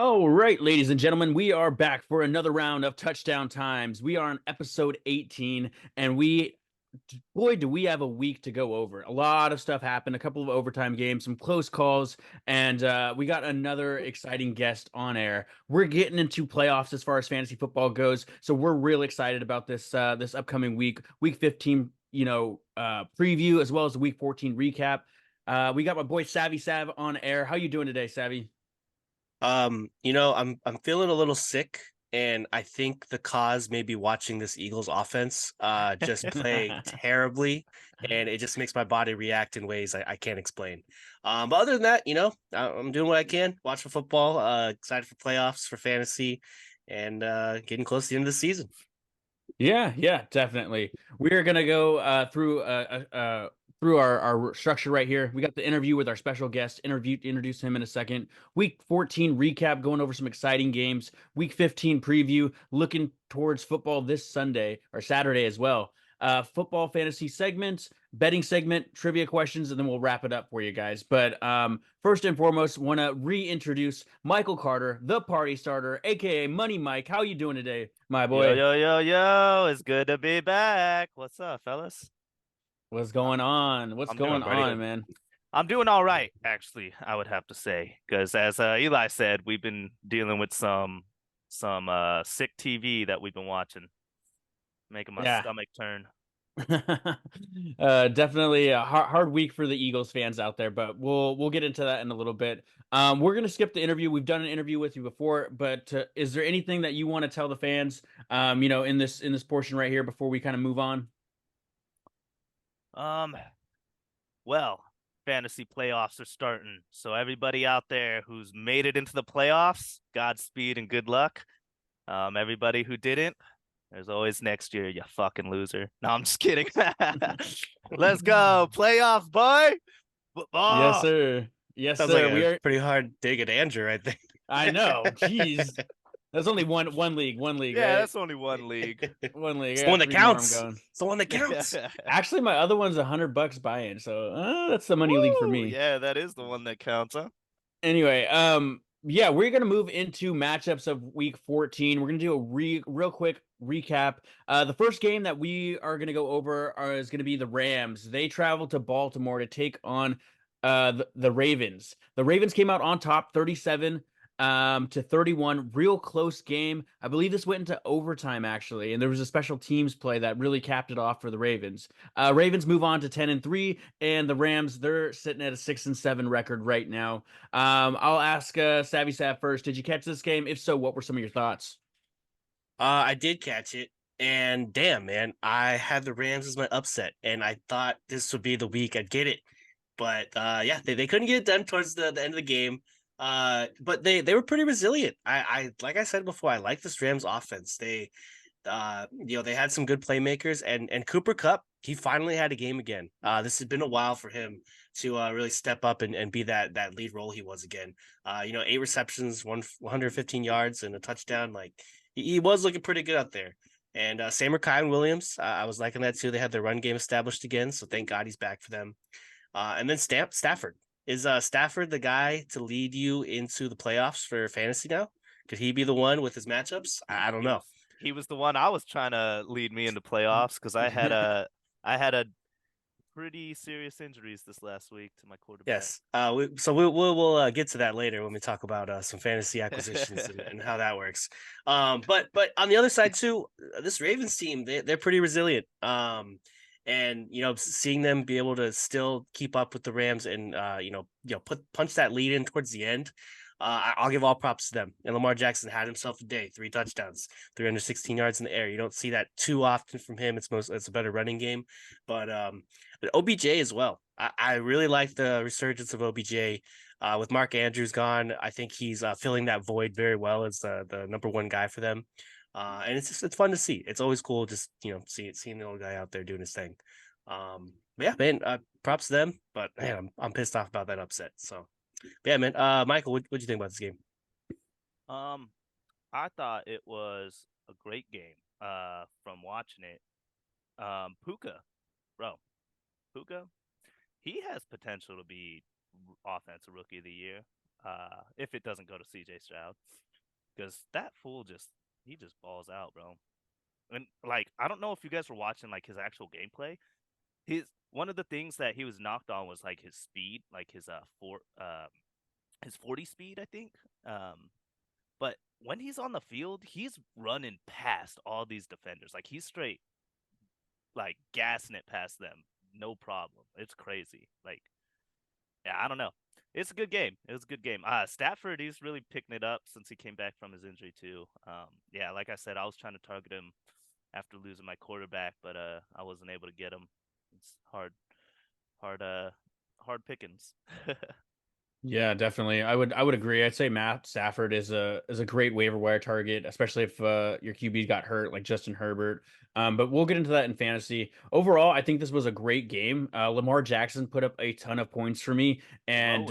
All right, ladies and gentlemen, we are back for another round of touchdown times. We are on episode 18, and boy, do we have a week to go over. A lot of stuff happened, a couple of overtime games, some close calls, and we got another exciting guest on air. We're getting into playoffs as far as fantasy football goes, so we're real excited about this upcoming week 15, preview as well as the week 14 recap. We got my boy Savvy Sav on air. How you doing today, Savvy? I'm feeling a little sick, and I think the cause may be watching this Eagles offense just play terribly, and it just makes my body react in ways I can't explain. But other than that, I'm doing what I can, watching football, excited for playoffs, for fantasy, and getting close to the end of the season. Yeah, yeah, definitely. We're gonna go through our structure right here. We got the interview with our special guest. Introduce him in a second. Week 14 recap, going over some exciting games. Week 15 preview, looking towards football this Sunday or Saturday as well. Football fantasy segment, betting segment, trivia questions, and then we'll wrap it up for you guys. But first and foremost, want to reintroduce Michael Carter, the party starter, aka Money Mike. How you doing today, my Yo, boy? yo, yo, yo, it's good to be back. What's up, fellas? What's Uh, going on? What's I'm Going going on, doing buddy? on, good. man? I'm doing all right, actually, I would have to say, because as Eli said, we've been dealing with some sick TV that we've been watching, making my Yeah. stomach turn. Definitely a hard week for the Eagles fans out there, but we'll get into that in a little bit. We're gonna skip the interview. We've done an interview with you before, but is there anything that you want to tell the fans, in this portion right here before we kind of move on? Um, well, fantasy playoffs are starting, so everybody out there who's made it into the playoffs, Godspeed and good luck. Everybody who didn't, there's always next year, you fucking loser. No, I'm just kidding. Let's go. Playoffs, boy. Yes, Football. sir. Yes, Sounds like sir. We a are. pretty hard dig at Andrew, I think. I know. Jeez, that's only one league, Yeah, right? that's only one league. One league. It's I the one got that three more. I'm counts. going. It's the one that counts. Actually, my other one's $100 buy-in, so that's the money league for Woo! me. Yeah, that is the one that counts, huh? Anyway, yeah, we're gonna move into matchups of week 14. We're gonna do a real quick recap. The first game that we are gonna go over is gonna be the Rams. They travel to Baltimore to take on the Ravens. The Ravens came out on top 37 to 31. Real close game. I believe this went into overtime actually, and there was a special teams play that really capped it off for the Ravens. Ravens move on to 10-3, and the Rams, they're sitting at a 6-7 record right now. I'll ask Savvy Sav first. Did you catch this game? If so, what were some of your thoughts? I did catch it, and damn, man, I had the Rams as my upset, and I thought this would be the week I'd get it. But yeah, they couldn't get it done towards the end of the game. But they were pretty resilient. I like I said before, I like this Rams offense. They had some good playmakers, and Cooper Cup, he finally had a game again. This has been a while for him to really step up and be that lead role he was again. 8 receptions, 115 yards, and a touchdown. Like he was looking pretty good out there. And Sam Ryan Williams, I was liking that too. They had their run game established again, so thank God he's back for them. And then Stafford. Is Stafford the guy to lead you into the playoffs for fantasy now? Could he be the one with his matchups? I don't He know. was he was the one I was trying to lead me into playoffs because I had a pretty serious injuries this last week to my quarterback. Yes. We'll get to that later when we talk about some fantasy acquisitions and how that works. But on the other side too, this Ravens team they're pretty resilient. And seeing them be able to still keep up with the Rams and punch that lead in towards the end. I'll give all props to them. And Lamar Jackson had himself a day, 3 touchdowns, 316 yards in the air. You don't see that too often from him. It's a better running game, but OBJ as well. I really like the resurgence of OBJ. With Mark Andrews gone, I think he's filling that void very well as the number one guy for them. And it's fun to see. It's always cool just seeing the old guy out there doing his thing. But yeah, man, props to them. But man, I'm pissed off about that upset. So yeah, man. Michael, what'd you think about this game? Um, I thought it was a great game. From watching it, Puka, bro, Puka, he has potential to be offensive rookie of the year. if it doesn't go to CJ Stroud, because that fool he just balls out, bro. And like, I don't know if you guys were watching like his actual gameplay. One of the things that he was knocked on was like his speed, like his 40 speed, I think. But when he's on the field, he's running past all these defenders. Like he's straight like gassing it past them, no problem. It's crazy. Like, yeah, I don't know. It's a good game. It was a good game. Stafford, he's really picking it up since he came back from his injury too. Yeah, like I said, I was trying to target him after losing my quarterback, but I wasn't able to get him. It's hard, hard pickings. Yeah, definitely. I would agree. I'd say Matt Stafford is a great waiver wire target, especially if your QB got hurt, like Justin Herbert. But we'll get into that in fantasy. Overall, I think this was a great game. Lamar Jackson put up a ton of points for me, and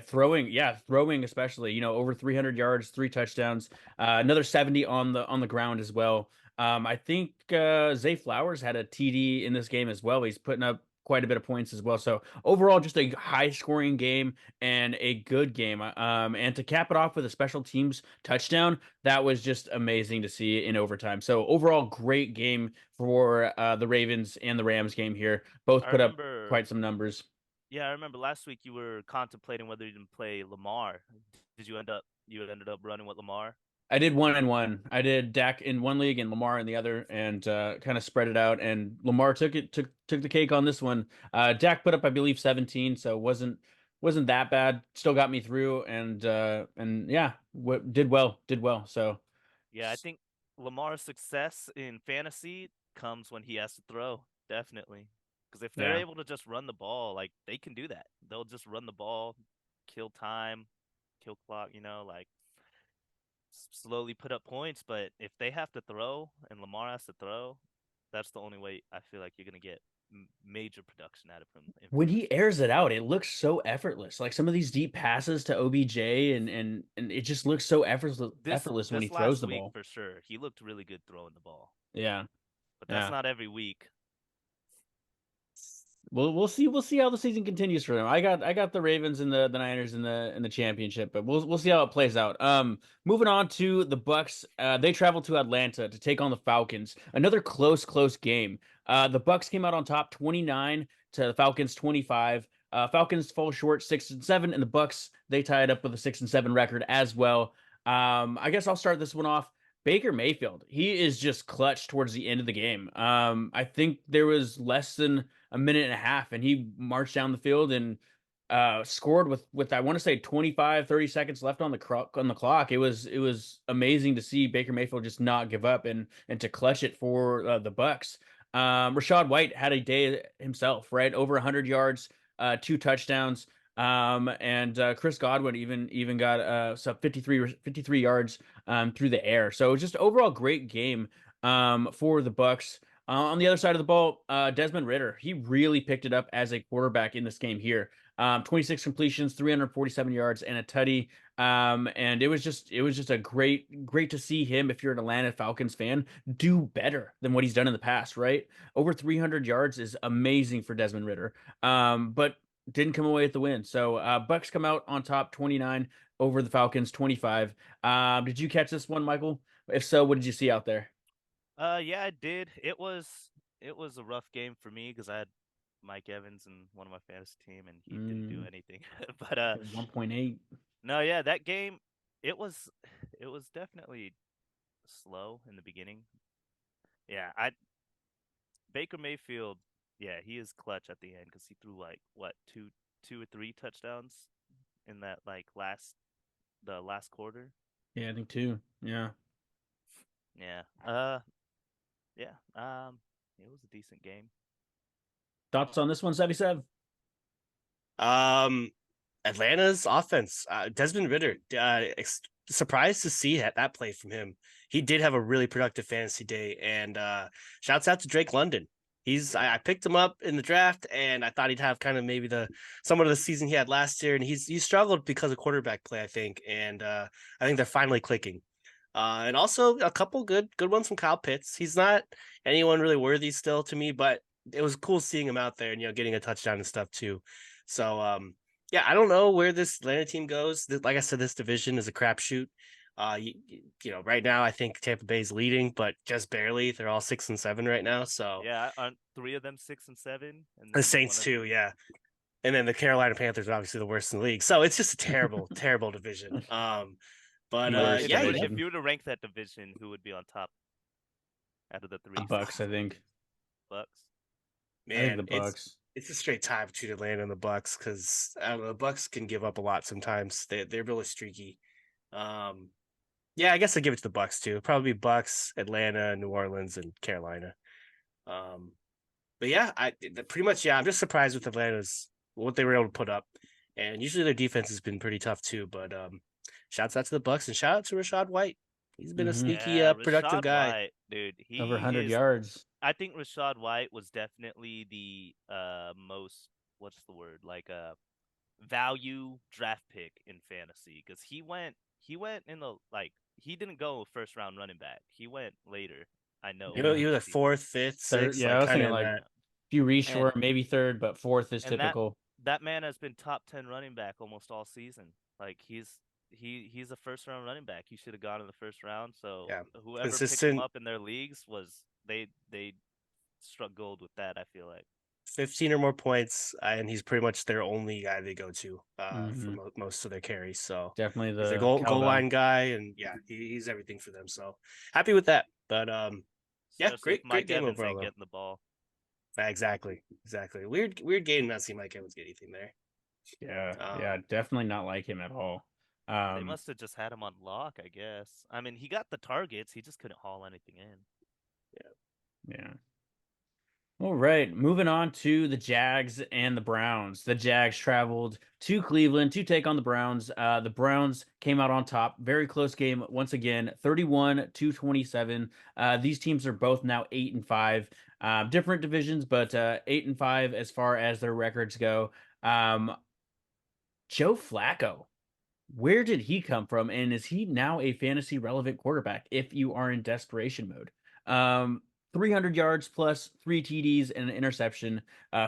Throwing. throwing especially. Over 300 yards, 3 touchdowns, another 70 on the ground as well. I think Zay Flowers had a TD in this game as well. He's putting up quite a bit of points as well. So overall, just a high scoring game and a good game. And to cap it off with a special teams touchdown, that was just amazing to see in overtime. So overall, great game for the Ravens and the Rams game here. Both I put up remember. quite some numbers. Yeah, I remember last week you were contemplating whether you didn't play Lamar. Did you ended up running with Lamar? I did 1-1. I did Dak in one league and Lamar in the other, and kind of spread it out. And Lamar took the cake on this one. Dak put up, I believe, 17, so wasn't that bad. Still got me through, and yeah, what did well. So Yeah, I think Lamar's success in fantasy comes when he has to throw, definitely. Because if they're yeah. able to just run the ball, like they can do that. They'll just run the ball, kill time, kill clock, like slowly put up points. But if they have to throw and Lamar has to throw, that's the only way I feel like you're gonna get major production out of him in When he fantasy. airs it out, it looks so effortless. Like some of these deep passes to OBJ, and it just looks so This effortless when he this throws last the week ball. for sure, he looked really good throwing the ball. Yeah, But that's yeah. not every week. We'll see how the season continues for them. I got the Ravens and the Niners in the championship, but we'll see how it plays out. Moving on to the Bucks. They traveled to Atlanta to take on the Falcons. Another close game. The Bucks came out on top 29 to the Falcons 25. Falcons fall short 6-7, and the Bucks they tied up with a 6-7 record as well. I guess I'll start this one off. Baker Mayfield, he is just clutch towards the end of the game. I think there was less than a minute and a half, and he marched down the field and scored with I want to say 25, 30 seconds left on the clock. It was amazing to see Baker Mayfield just not give up and to clutch it for the Bucks. Rashad White had a day himself, right? Over 100 yards, 2 touchdowns. And Chris Godwin even got 53 yards through the air. So just overall great game for the Bucks. On the other side of the ball, Desmond Ridder, he really picked it up as a quarterback in this game here. 26 completions, 347 yards, and a tutty. And it was just a great to see him, if you're an Atlanta Falcons fan, do better than what he's done in the past, right? Over 300 yards is amazing for Desmond Ridder. But didn't come away with the win. So Bucks come out on top 29 over the Falcons 25. Did you catch this one, Michael? If so, what did you see out there? Yeah, I did. It was a rough game for me because I had Mike Evans in one of my fantasy team and he didn't do anything. But 1.8. no, yeah, that game it was definitely slow in the beginning. Yeah, I Baker Mayfield, yeah, he is clutch at the end because he threw like what two or three touchdowns in that like the last quarter. Yeah, I think two. Yeah. Yeah. Yeah. It was a decent game. Thoughts on this one, 77? Um, Atlanta's offense, Desmond Ritter, surprised to see that play from him. He did have a really productive fantasy day, and shouts out to Drake London. I picked him up in the draft, and I thought he'd have kind of maybe the somewhat of the season he had last year, and he struggled because of quarterback play, I think, and I think they're finally clicking. And also a couple good ones from Kyle Pitts. He's not anyone really worthy still to me, but it was cool seeing him out there and getting a touchdown and stuff too. So Yeah, I don't know where this Atlanta team goes. Like I said, this division is a crapshoot. Right now I think Tampa Bay's leading, but just barely. They're all 6-7 right now. So Yeah, aren't three of them 6-7, and the then Saints too, yeah. And then the Carolina Panthers are obviously the worst in the league. So it's just a terrible, terrible division. But Worst If yeah, you you know, if you were to rank that division, who would be on top out of the The three? Bucks, I think. Bucks. I think the man, Bucks. it's a straight tie between Atlanta and the Bucks because the Bucks can give up a lot sometimes. They're really streaky. Um, yeah, I guess I give it to the Bucks too. Probably Bucks, Atlanta, New Orleans, and Carolina. Um, but yeah, pretty much I'm just surprised with Atlanta's what they were able to put up, and usually their defense has been pretty tough too. But shouts out to the Bucks and shout out to Rashad White. He's been a Hmm. sneaky, Yeah, productive Rashad guy. White, dude. Over He 100 is. yards. I think Rashad White was definitely the most, what's the word, like value draft pick in fantasy, because he went in the, like, he didn't go first round running back. He went later. I know Yeah. He was a fantasy wise. fourth, fifth, Third, sixth, yeah, I like was kind thinking of in like that. if you reach And for maybe third, but fourth is and that typical. that man has been top 10 running back almost all season. Like, he's a first round running back. He should have gone in the first round. So Yeah, whoever picked him consistent. up in their leagues was they struck gold with that, I feel like. 15 or more points, and he's pretty much their only guy they go to for Hmm. most of their carries. So Definitely he's their the goal cowbell. line guy, and yeah, he's everything for them. So happy with that. But yeah, Especially if great Mike game Evans overall ain't though. getting the ball. Exactly. Weird game not see Mike Evans get anything there. Yeah, yeah, Um, definitely not like him at all. They Um, must have just had him on lock, I guess. I mean, he got the targets, he just couldn't haul anything in. yeah. All right, moving on to the Jags and the Browns. The Jags traveled to Cleveland to take on the Browns. The Browns came out on top. Very close game once again, 31-27. These teams are both now 8-5. Different divisions, but 8-5 as far as their records go. Um, Joe Flacco, where did he come from? And is he now a fantasy relevant quarterback if you are in desperation mode? Um, 300 yards plus three TDs and an interception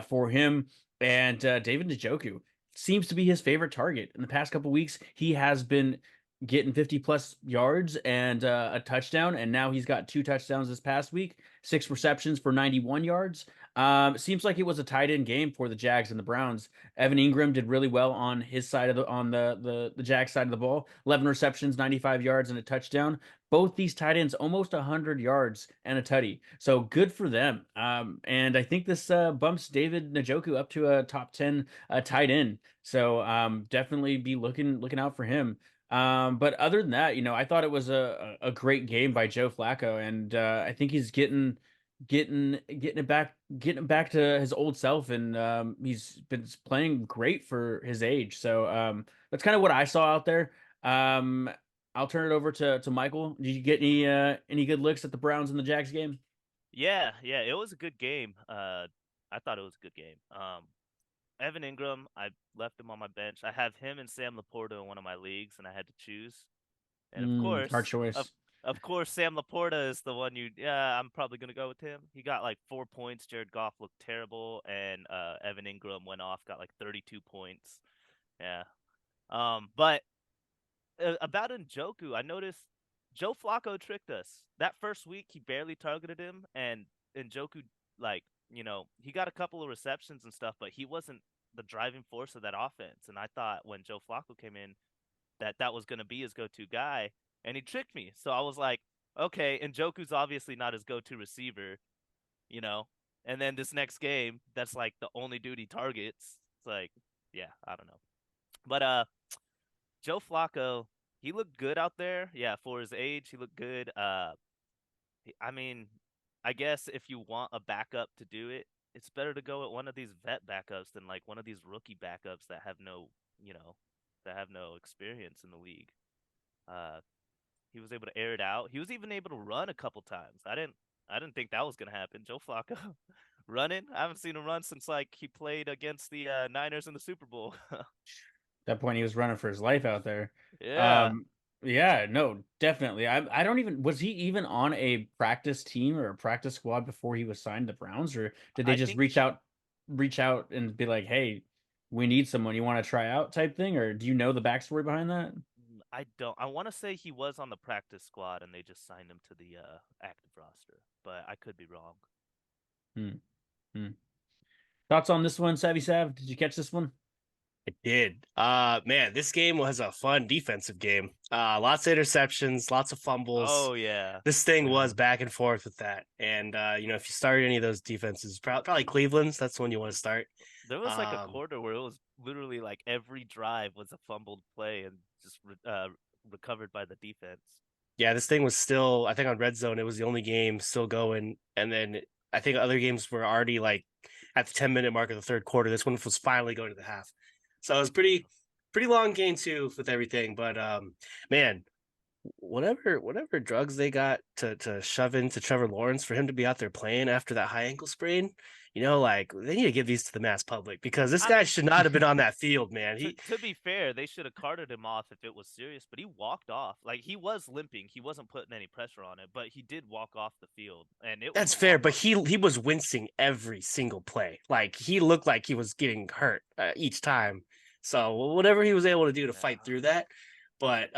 for him. And David Njoku seems to be his favorite target. In the past couple weeks, he has been getting 50 plus yards and a touchdown. And now he's got two touchdowns this past week, six receptions for 91 yards. Seems like it was a tight end game for the Jags and the Browns. Evan Ingram did really well on his side of the Jags side of the ball. 11 receptions, 95 yards, and a touchdown. Both these tight ends almost 100 yards and a tutty. So good for them. And I think this bumps David Njoku up to a top 10 tight end. So definitely be looking out for him. But other than that, I thought it was a great game by Joe Flacco, and I think he's getting it back to his old self, and he's been playing great for his age. So that's kind of what I saw out there. Um, I'll turn it over to Michael. Did you get any good looks at the Browns and the Jags game? Yeah, it was a good game. I thought it was a good game. Evan Ingram, I left him on my bench. I have him and Sam Laporta in one of my leagues, and I had to choose. And Hard choice. of course, Sam Laporta is the one yeah, I'm probably gonna go with him. He got like 4 points. Jared Goff looked terrible, and Evan Ingram went off, got like 32 points. Yeah. But about Njoku, I noticed Joe Flacco tricked us. That first week, he barely targeted him, and Njoku, like, he got a couple of receptions and stuff, but he wasn't the driving force of that offense. And I thought when Joe Flacco came in, that was going to be his go-to guy, and he tricked me. So I was like, okay, Njoku's obviously not his go-to receiver, you know. And then this next game, that's like the only dude he targets. It's like, yeah, I don't know. But Joe Flacco, he looked good out there. Yeah, for his age, he looked good. I mean, I guess if you want a backup to do it, it's better to go with one of these vet backups than like one of these rookie backups that have no experience in the league. Uh, he was able to air it out. He was even able to run a couple times. I didn't think that was gonna happen. Joe Flacco running. I haven't seen him run since like he played against the Niners in the Super Bowl. That point, he was running for his life out there. Yeah, Um, yeah, no, definitely. I don't even was he even on a practice team or a practice squad before he was signed to the Browns, or did they I just think reach out and be like, hey, we need someone you want to try out type thing, or do you know the backstory behind that? I don't. I want to say he was on the practice squad and they just signed him to the active roster, but I could be wrong. Hmm. Hmm. Thoughts on this one, Savvy Sav? Did you catch this one? It did. Man, this game was a fun defensive game. Lots of interceptions, lots of fumbles. Oh yeah. This thing Yeah. was back and forth with that. And if you started any of those defenses, probably Cleveland's, that's the one you want to start. There was like a Um, quarter where it was literally like every drive was a fumbled play and just recovered by the defense. yeah, this thing was still, I think on Red Zone, it was the only game still going. And then I think other games were already like at the 10-minute mark of the third quarter. This one was finally going to the half. So it was pretty long game too with everything. But man, whatever drugs they got to shove into Trevor Lawrence for him to be out there playing after that high ankle sprain, like they need to give these to the mass public because this I guy mean, should not have been on that field, man. to be fair, they should have carted him off if it was serious, but he walked off. Like he was limping, he wasn't putting any pressure on it, but he did walk off the field, and it was That's a fair, walk but off. he was wincing every single play. Like he looked like he was getting hurt each time. So whatever he was able to do to fight Yeah. through that, but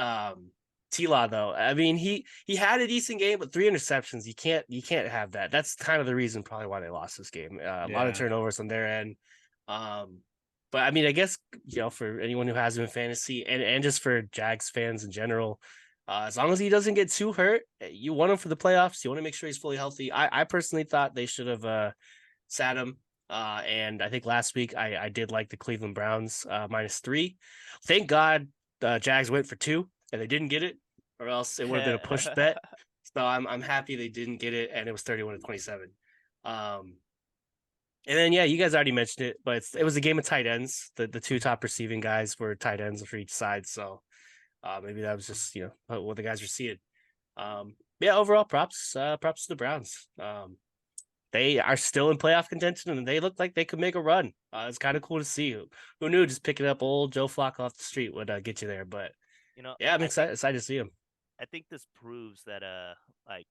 T-Law though, I mean he had a decent game, but 3 interceptions. You can't have that. That's kind of the reason probably why they lost this game. A lot of Yeah. turnovers on their end. Um, but I mean, I guess for anyone who has him in fantasy and just for Jags fans in general, as long as he doesn't get too hurt, you want him for the playoffs. You want to make sure he's fully healthy. I personally thought they should have sat him. And I think last week I did like the Cleveland Browns -3. Thank God Jags went for 2 and they didn't get it, or else it would have been a push bet. So I'm happy they didn't get it, and it was 31-27. And then yeah, you guys already mentioned it, but it was a game of tight ends. The two top receiving guys were tight ends for each side, so maybe that was just what the guys were seeing. Yeah, overall props to the Browns. They are still in playoff contention, and they look like they could make a run. It's kind of cool to see. Who knew just picking up old Joe Flacco off the street would get you there? But yeah, I'm excited to see him. I think this proves that like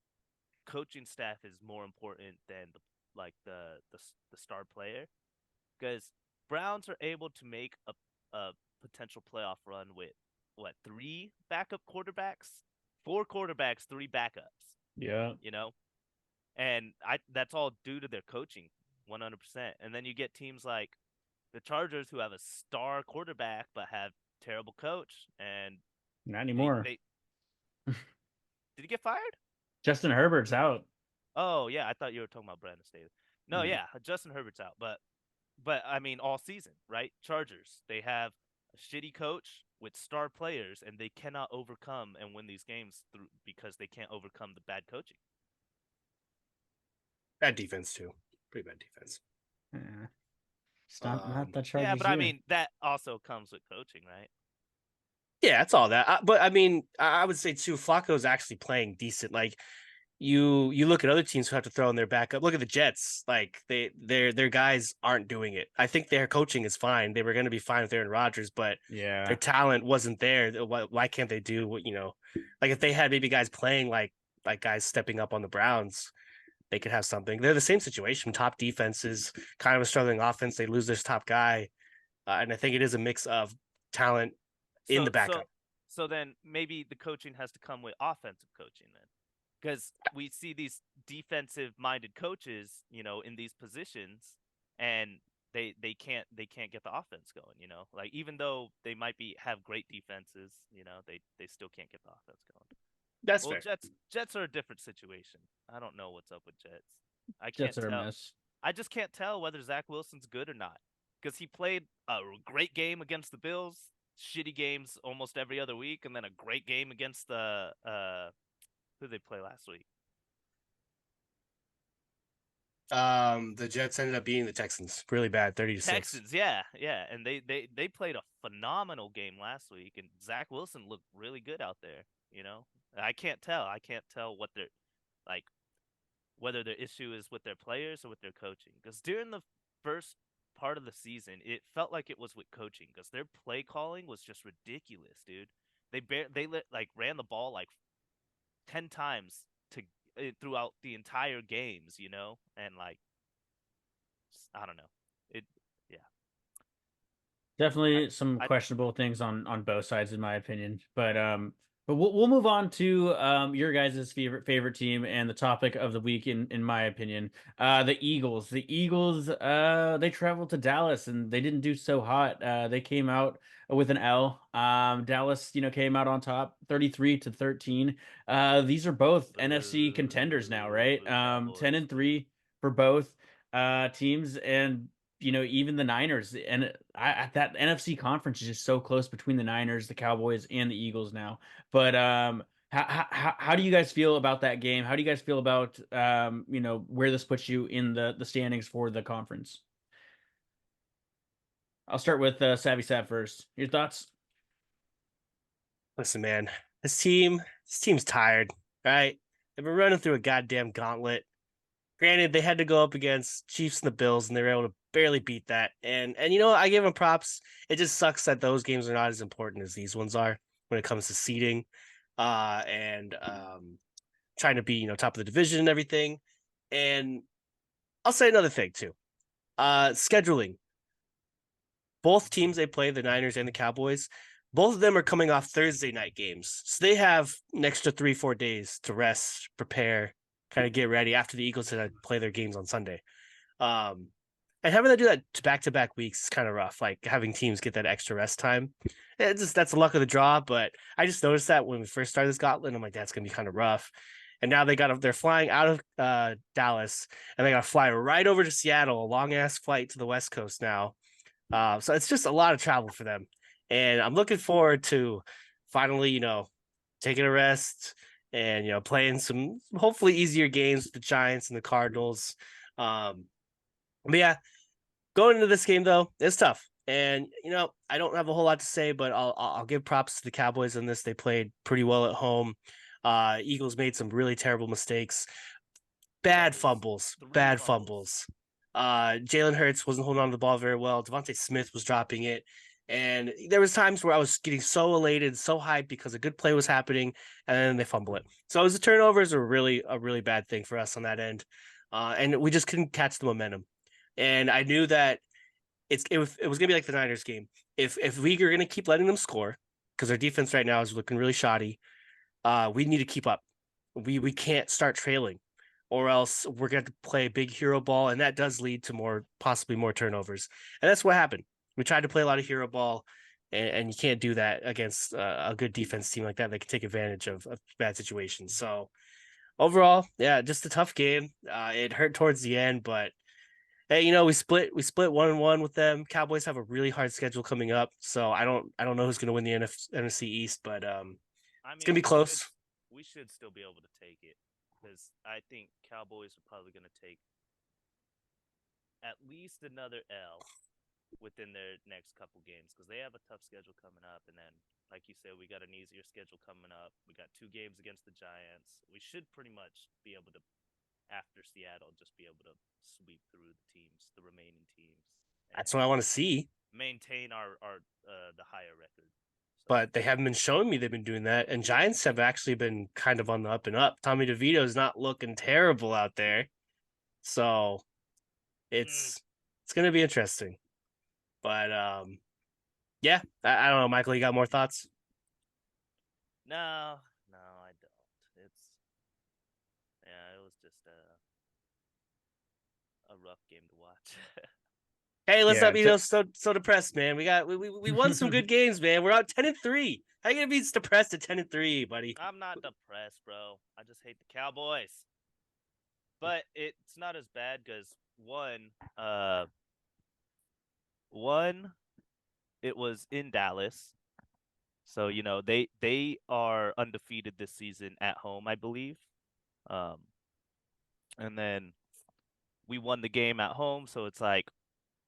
coaching staff is more important than the star player, because Browns are able to make a potential playoff run with what, 3 backup quarterbacks, 4 quarterbacks, 3 backups. Yeah. And that's all due to their coaching, 100%. And then you get teams like the Chargers who have a star quarterback but have terrible coach, and Not anymore. did he get fired? Justin Herbert's out. Oh yeah, I thought you were talking about Brandon Staley. No, Yeah. yeah, Justin Herbert's out, but I mean all season, right? Chargers, they have a shitty coach with star players, and they cannot overcome and win these games because they can't overcome the bad coaching. Bad defense too. Pretty bad defense. It's not the Yeah, Chargers but I year. mean that also comes with coaching, right? Yeah, that's all that. But I mean, I would say too, Flacco's actually playing decent. Like you look at other teams who have to throw in their backup. Look at the Jets. Like their guys aren't doing it. I think their coaching is fine. They were going to be fine with Aaron Rodgers, but Yeah. their talent wasn't there. Why can't they do what like if they had maybe guys playing like guys stepping up on the Browns, they could have something. They're the same situation. Top defenses, kind of a struggling offense. They lose their top guy, and I think it is a mix of talent in So the backup. then maybe the coaching has to come with offensive coaching then, because we see these defensive minded coaches, in these positions, and they can't get the offense going. Like even though they might have great defenses, they still can't get the offense going. That's Well, fair. Jets are a different situation. I don't know what's up with Jets. I can't Jets are a tell. mess. I just can't tell whether Zach Wilson's good or not, because he played a great game against the Bills, shitty games almost every other week, and then a great game against the who did they play last week? The Jets ended up beating the Texans really bad, 30-6. Texans, yeah, and they played a phenomenal game last week, and Zach Wilson looked really good out there. I can't tell. I can't tell what they're like, whether their issue is with their players or with their coaching. Because during the first part of the season, it felt like it was with coaching, because their play calling was just ridiculous, dude. They ran the ball like 10 times throughout the entire games, and like I don't know. It yeah. Definitely some I questionable things on both sides, in my opinion. But we'll move on to your guys' favorite team and the topic of the week, in my opinion, the Eagles. The Eagles, they traveled to Dallas and they didn't do so hot. They came out with an L. Dallas, came out on top, 33-13. These are both NFC contenders now, right? boo 10 Cowboys, and boo. 3 for both teams, and even the Niners, and that NFC conference is just so close between the Niners, the Cowboys, and the Eagles now. But how do you guys feel about that game? How do you guys feel about where this puts you in the standings for the conference? I'll start with Savvy Sav first. Your thoughts? Listen, man, this team's tired. Right? They've been running through a goddamn gauntlet. Granted, they had to go up against Chiefs and the Bills, and they were able to barely beat that. And I give them props. It just sucks that those games are not as important as these ones are when it comes to seeding, and trying to be top of the division and everything. And I'll say another thing too. Scheduling. Both teams they play, the Niners and the Cowboys, both of them are coming off Thursday night games. So they have an extra 3-4 days to rest, prepare, kind of get ready after the Eagles play their games on Sunday. Um, and having to do that back to back weeks is kind of rough. Like having teams get that extra rest time. That's the luck of the draw. But I just noticed that when we first started this gauntlet, I'm like, that's gonna be kind of rough. And now they're flying out of Dallas and they got to fly right over to Seattle, a long ass flight to the West Coast now. So it's just a lot of travel for them. And I'm looking forward to finally, taking a rest and, playing some hopefully easier games with the Giants and the Cardinals. Um, but yeah, going into this game though, it's tough. And I don't have a whole lot to say, but I'll give props to the Cowboys on this. They played pretty well at home. Eagles made some really terrible mistakes, bad fumbles, Three bad fumbles. fumbles. Jalen Hurts wasn't holding on to the ball very well. Devontae Smith was dropping it. And there was times where I was getting so elated, so hyped because a good play was happening, and then they fumble it. So the turnovers are really a really bad thing for us on that end, and we just couldn't catch the momentum. And I knew that it was gonna be like the Niners game. If we are gonna keep letting them score, because our defense right now is looking really shoddy, we need to keep up. We can't start trailing, or else we're going to play big hero ball, and that does lead to possibly more turnovers. And that's what happened. We tried to play a lot of hero ball, and you can't do that against a good defense team like that. They can take advantage of bad situations. So overall, yeah, just a tough game. It hurt towards the end, but hey, we split 1-1 with them. Cowboys have a really hard schedule coming up, so I don't know who's going to win the NFC East, but I it's gonna mean, be close. we should still be able to take it because I think Cowboys are probably going to take at least another L within their next couple games because they have a tough schedule coming up, and then like you said, we got an easier schedule coming up. We got 2 games against the Giants. We should pretty much be able to, after Seattle, just be able to sweep through the remaining teams, That's and what I want to see. maintain our the higher record. So But they haven't been showing me they've been doing that. And Giants have actually been kind of on the up and up. Tommy DeVito is not looking terrible out there. So mm, it's gonna be interesting. But yeah, I don't know, Michael, you got more thoughts? no, no, I don't. It's yeah, it was just a rough game to watch. Hey, let's Yeah, not be so depressed, man. We won some good games, man. We're out 10-3. How you gonna be depressed at 10-3, buddy? I'm not depressed, bro. I just hate the Cowboys. But it's not as bad because one, it was in Dallas, so they are undefeated this season at home, I believe. Um, and then we won the game at home, so it's like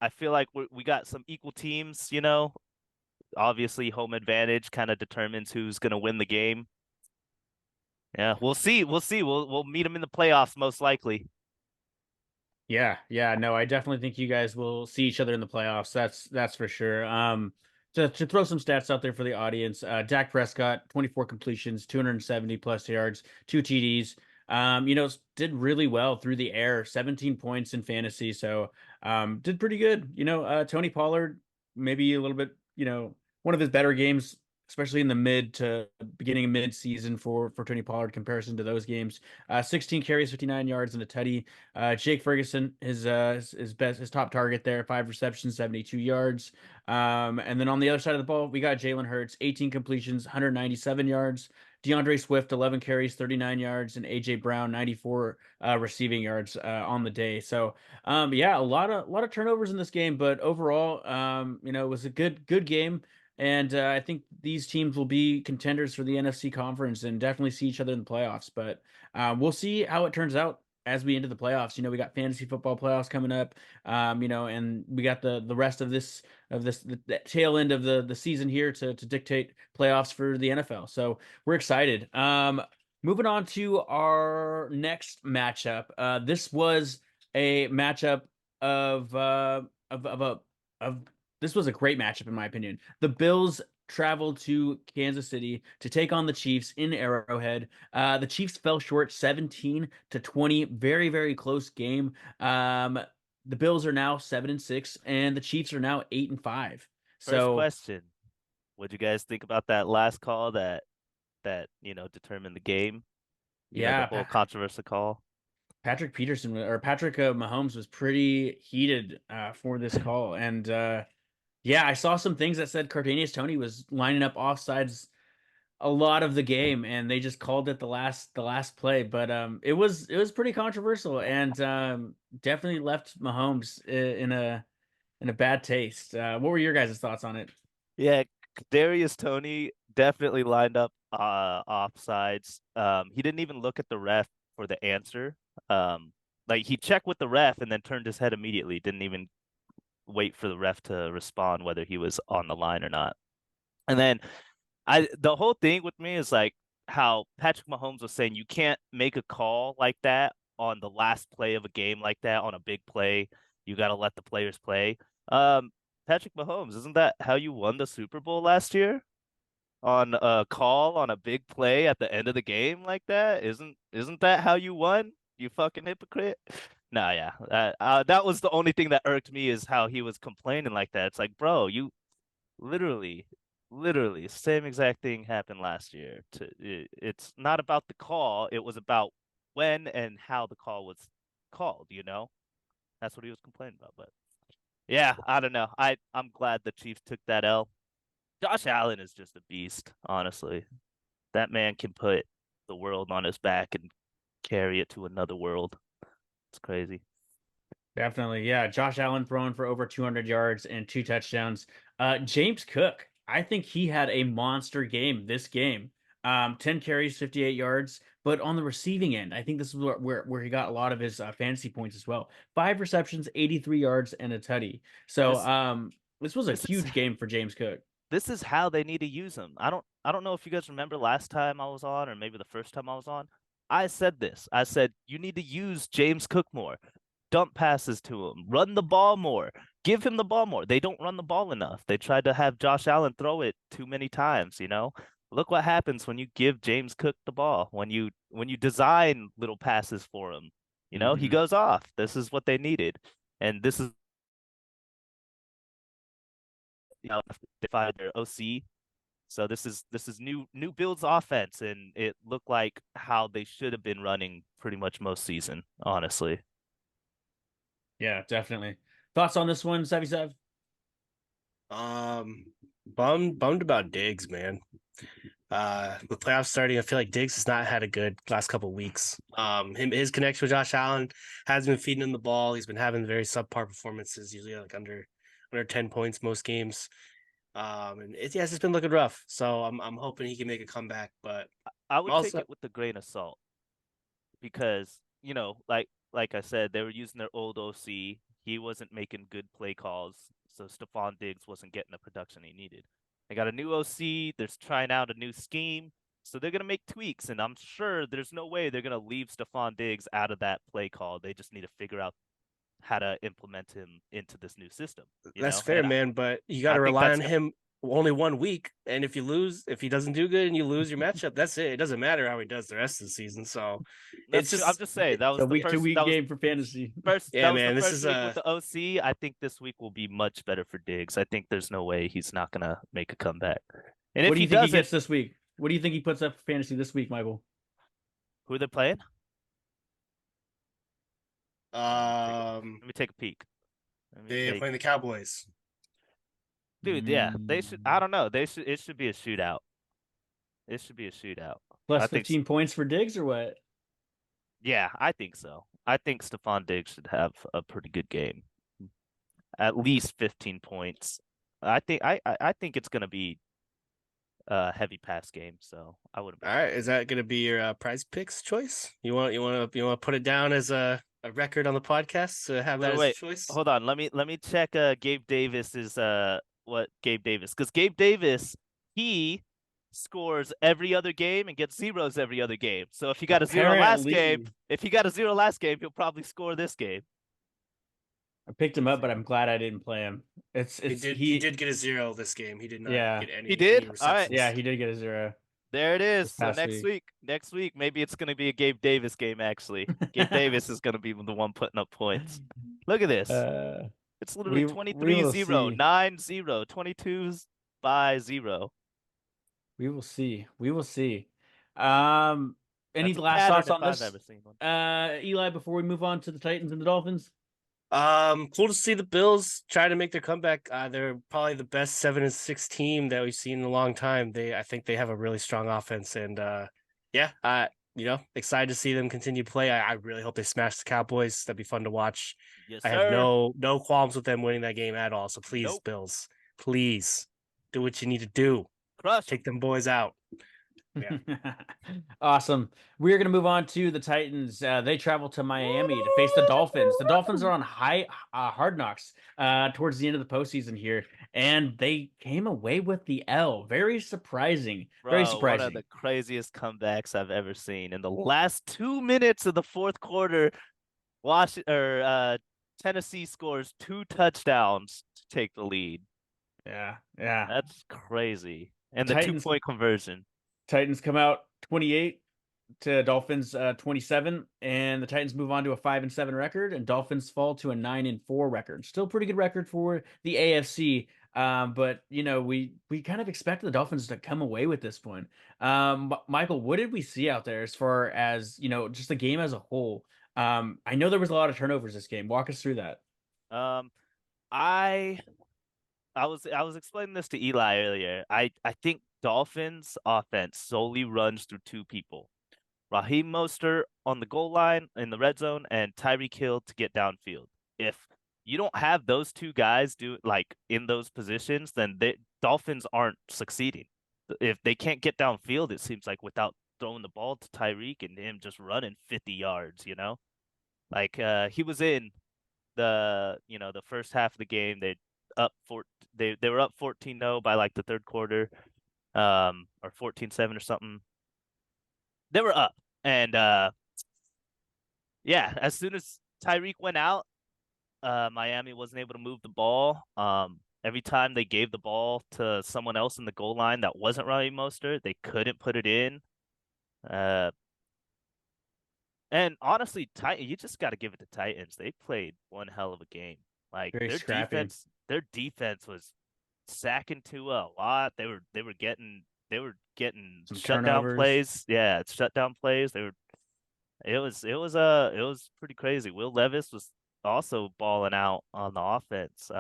I feel like we got some equal teams. Obviously, home advantage kind of determines who's gonna win the game. Yeah, we'll see. We'll see. We'll meet them in the playoffs most likely. yeah, no, I definitely think you guys will see each other in the playoffs. That's for sure. To throw some stats out there for the audience, Dak Prescott, 24 completions, 270 plus yards, 2 TDs. Did really well through the air, 17 points in fantasy, so did pretty good. Tony Pollard. maybe a little bit, one of his better games, especially in the mid to beginning of mid season for Tony Pollard comparison to those games. 16 carries, 59 yards, and a tutty. Jake Ferguson, his top target there, 5 receptions, 72 yards. And then on the other side of the ball, we got Jalen Hurts, 18 completions, 197 yards. DeAndre Swift, 11 carries, 39 yards, and AJ Brown, 94 receiving yards on the day. So yeah, a lot of turnovers in this game, but overall, it was a good game. And I think these teams will be contenders for the NFC conference and definitely see each other in the playoffs. But we'll see how it turns out as we enter the playoffs. We got fantasy football playoffs coming up. And we got the rest of the tail end of the season here to dictate playoffs for the NFL. So we're excited. Moving on to our next matchup. This was a matchup of this was a great matchup in my opinion. The Bills traveled to Kansas City to take on the Chiefs in Arrowhead. The Chiefs fell short 17-20. Very, very close game. The Bills are now 7-6, and the Chiefs are now 8-5. First So question: what do you guys think about that last call that determined the game? The yeah, whole controversial call. Patrick Peterson or Patrick Mahomes was pretty heated for this call, and yeah, I saw some things that said Cardenas Tony was lining up offsides a lot of the game, and they just called it the last play. But it was pretty controversial, and definitely left Mahomes in a bad taste. What were your guys' thoughts on it? Yeah, Darius Tony definitely lined up offsides. He didn't even look at the ref for the answer. Like he checked with the ref and then turned his head immediately. Didn't even wait for the ref to respond whether he was on the line or not. And then the whole thing with me is like how Patrick Mahomes was saying you can't make a call like that on the last play of a game like that on a big play. You got to let the players play. Um, Patrick Mahomes, isn't that how you won the Super Bowl last year? On a call on a big play at the end of the game like that? Isn't that how you won? You fucking hypocrite. Nah, yeah. That was the only thing that irked me is how he was complaining like that. It's like, bro, you literally, literally, same exact thing happened last year. It's not about the call. It was about when and how the call was called. That's what he was complaining about. But yeah, I don't know. I'm glad the Chiefs took that L. Josh Allen is just a beast, honestly. That man can put the world on his back and carry it to another world. It's crazy. Definitely, yeah. Josh Allen throwing for over 200 yards and 2 touchdowns. James Cook, I think he had a monster game this game. 10 carries, 58 yards. But on the receiving end, I think this is where he got a lot of his fantasy points as well. 5 receptions, 83 yards, and a tutty. So This this was a this is huge game for James Cook. this is how they need to use him. I don't know if you guys remember last time I was on or maybe the first time I was on. I said this. I said you need to use James Cook more. Dump passes to him. Run the ball more. Give him the ball more. They don't run the ball enough. They tried to have Josh Allen throw it too many times. Look what happens when you give James Cook the ball. When you design little passes for him. He Hmm. goes off. This is what they needed. And this is they fired their OC. So this is new Bills offense, and it looked like how they should have been running pretty much most season, honestly. Yeah, definitely. Thoughts on this one, Savvy Sav? Um, bummed about Diggs, man. With playoffs starting, I feel like Diggs has not had a good last couple of weeks. His connection with Josh Allen has been feeding him the ball. He's been having very subpar performances, usually like under 10 points most games. And it's been looking rough. So I'm hoping he can make a comeback. But I would take also, it with a grain of salt because, like I said, they were using their old OC. He wasn't making good play calls, so Stephon Diggs wasn't getting the production he needed. They got a new OC. They're trying out a new scheme, so they're gonna make tweaks. And I'm sure there's no way they're gonna leave Stephon Diggs out of that play call. They just need to figure out how to implement him into this new system. that's fair, And man. But you got I to think rely that's on gonna him. only 1 week, and if he doesn't do good and you lose your matchup, that's it. It doesn't matter how he does the rest of the season. So it's That's true. I'm just just saying that It's was a the week to first. week That was game for fantasy. yeah, the man. This first is week with the OC. I think this week will be much better for Diggs. I think there's no way he's not gonna make a comeback. And What if do he you think he doesn't, gets this week? What do you think he puts up for fantasy this week, Michael? who are they playing? um Let me take a peek. Let me they're take, playing the Cowboys. dude. Yeah, they should. I don't know. They should. It should be a shootout. It should be a shootout. Plus I think. 15 points for Diggs or what? Yeah, I think so. I think Stephon Diggs should have a pretty good game. At least 15 points. I think it's gonna be a heavy pass game, so I wouldn't be All right, surprised. is that going to be your prize picks choice? You want to put it down as a record on the podcast to have that as a Wait, choice? hold on. Let me check Gabe Davis's what Gabe Davis, because Gabe Davis, he scores every other game and gets zeros every other game. So if he got a zero last game, Apparently, he'll probably score this game. I picked him up, but I'm glad I didn't play him. He It's did he did get a 0 this game. He did not yeah, get He any did? All right. yeah, receptions. he did get a 0 There it is. this So past week. next week, maybe it's gonna be a Gabe Davis game. Actually, Gabe Davis is gonna be the one putting up points. Look at this. Uh, It's literally we will 23-0, see. 9-0, 22s by 0. We will see. We will see. Um, any That's a last pattern thoughts if on I've this? ever seen one. Eli, before we move on to the Titans and the Dolphins. Cool to see the Bills try to make their comeback. They're probably the best 7-6 team that we've seen in a long time. I think they have a really strong offense, and yeah, excited to see them continue to play. I really hope they smash the Cowboys. That'd be fun to watch. Yes, I have sir. no qualms with them winning that game at all. So please, Nope. Bills, please do what you need to do. Crush 'em. Take them boys out. Yeah. Awesome. We're going to move on to the Titans. They travel to Miami to face the Dolphins. The Dolphins are on hard knocks towards the end of the postseason here, and they came away with the L. Very surprising. Very Bro, one of surprising. the craziest comebacks I've ever seen. In the last 2 minutes of the fourth quarter, Tennessee scores 2 touchdowns to take the lead. Yeah, yeah. That's crazy. And the Titans 2-point conversion. Titans come out 28 to Dolphins 27, and the Titans move on to a 5-7 record, and Dolphins fall to a 9-4 record. Still pretty good record for the AFC. But we kind of expected the Dolphins to come away with this one. Michael, what did we see out there as far as just the game as a whole? I know there was a lot of turnovers this game. Walk us through that. Um, I I was explaining this to Eli earlier. I think Dolphins offense solely runs through 2 people. Raheem Mostert on the goal line in the red zone and Tyreek Hill to get downfield. If you don't have those 2 guys in those positions, then the Dolphins aren't succeeding. If they can't get downfield, it seems like, without throwing the ball to Tyreek and him just running 50 yards, he was in the first half of the game. They were up 14-0 by like the third quarter, or 14-7 or something. They were up. And yeah, as soon as Tyreek went out, Miami wasn't able to move the ball. Every time they gave the ball to someone else in the goal line that wasn't Raheem Mostert, they couldn't put it in. And honestly, you just got to give it to Titans. They played one hell of a game. Like Very scrappy. their defense was sacking Tua a lot. They were getting Some shutdown turnovers. plays. Yeah, shutdown plays. It was pretty crazy. Will Levis was also balling out on the offense.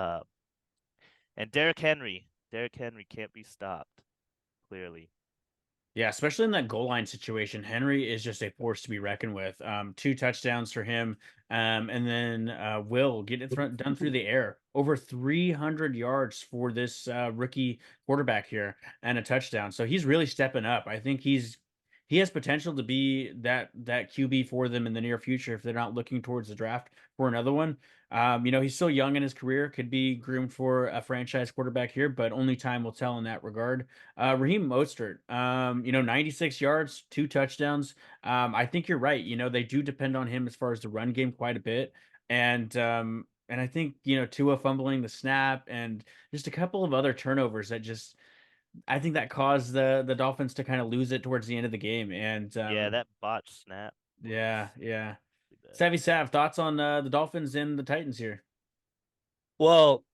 And Derrick Henry can't be stopped, clearly. Yeah, especially in that goal line situation, Henry is just a force to be reckoned with. 2 touchdowns for him, and then Will get it done through the air. Over 300 yards for this rookie quarterback here, and a touchdown. So he's really stepping up. I think he has potential to be that QB for them in the near future if they're not looking towards the draft for another one. He's still young in his career, could be groomed for a franchise quarterback here, but only time will tell in that regard. Raheem Mostert, 96 yards, 2 touchdowns. I think you're right. They do depend on him as far as the run game quite a bit. And And I think, Tua fumbling the snap and just a couple of other turnovers that just I think that caused the Dolphins to kind of lose it towards the end of the game. And Yeah, that botch snap was yeah. pretty bad. Savvy Sav, thoughts on the Dolphins and the Titans here? Well,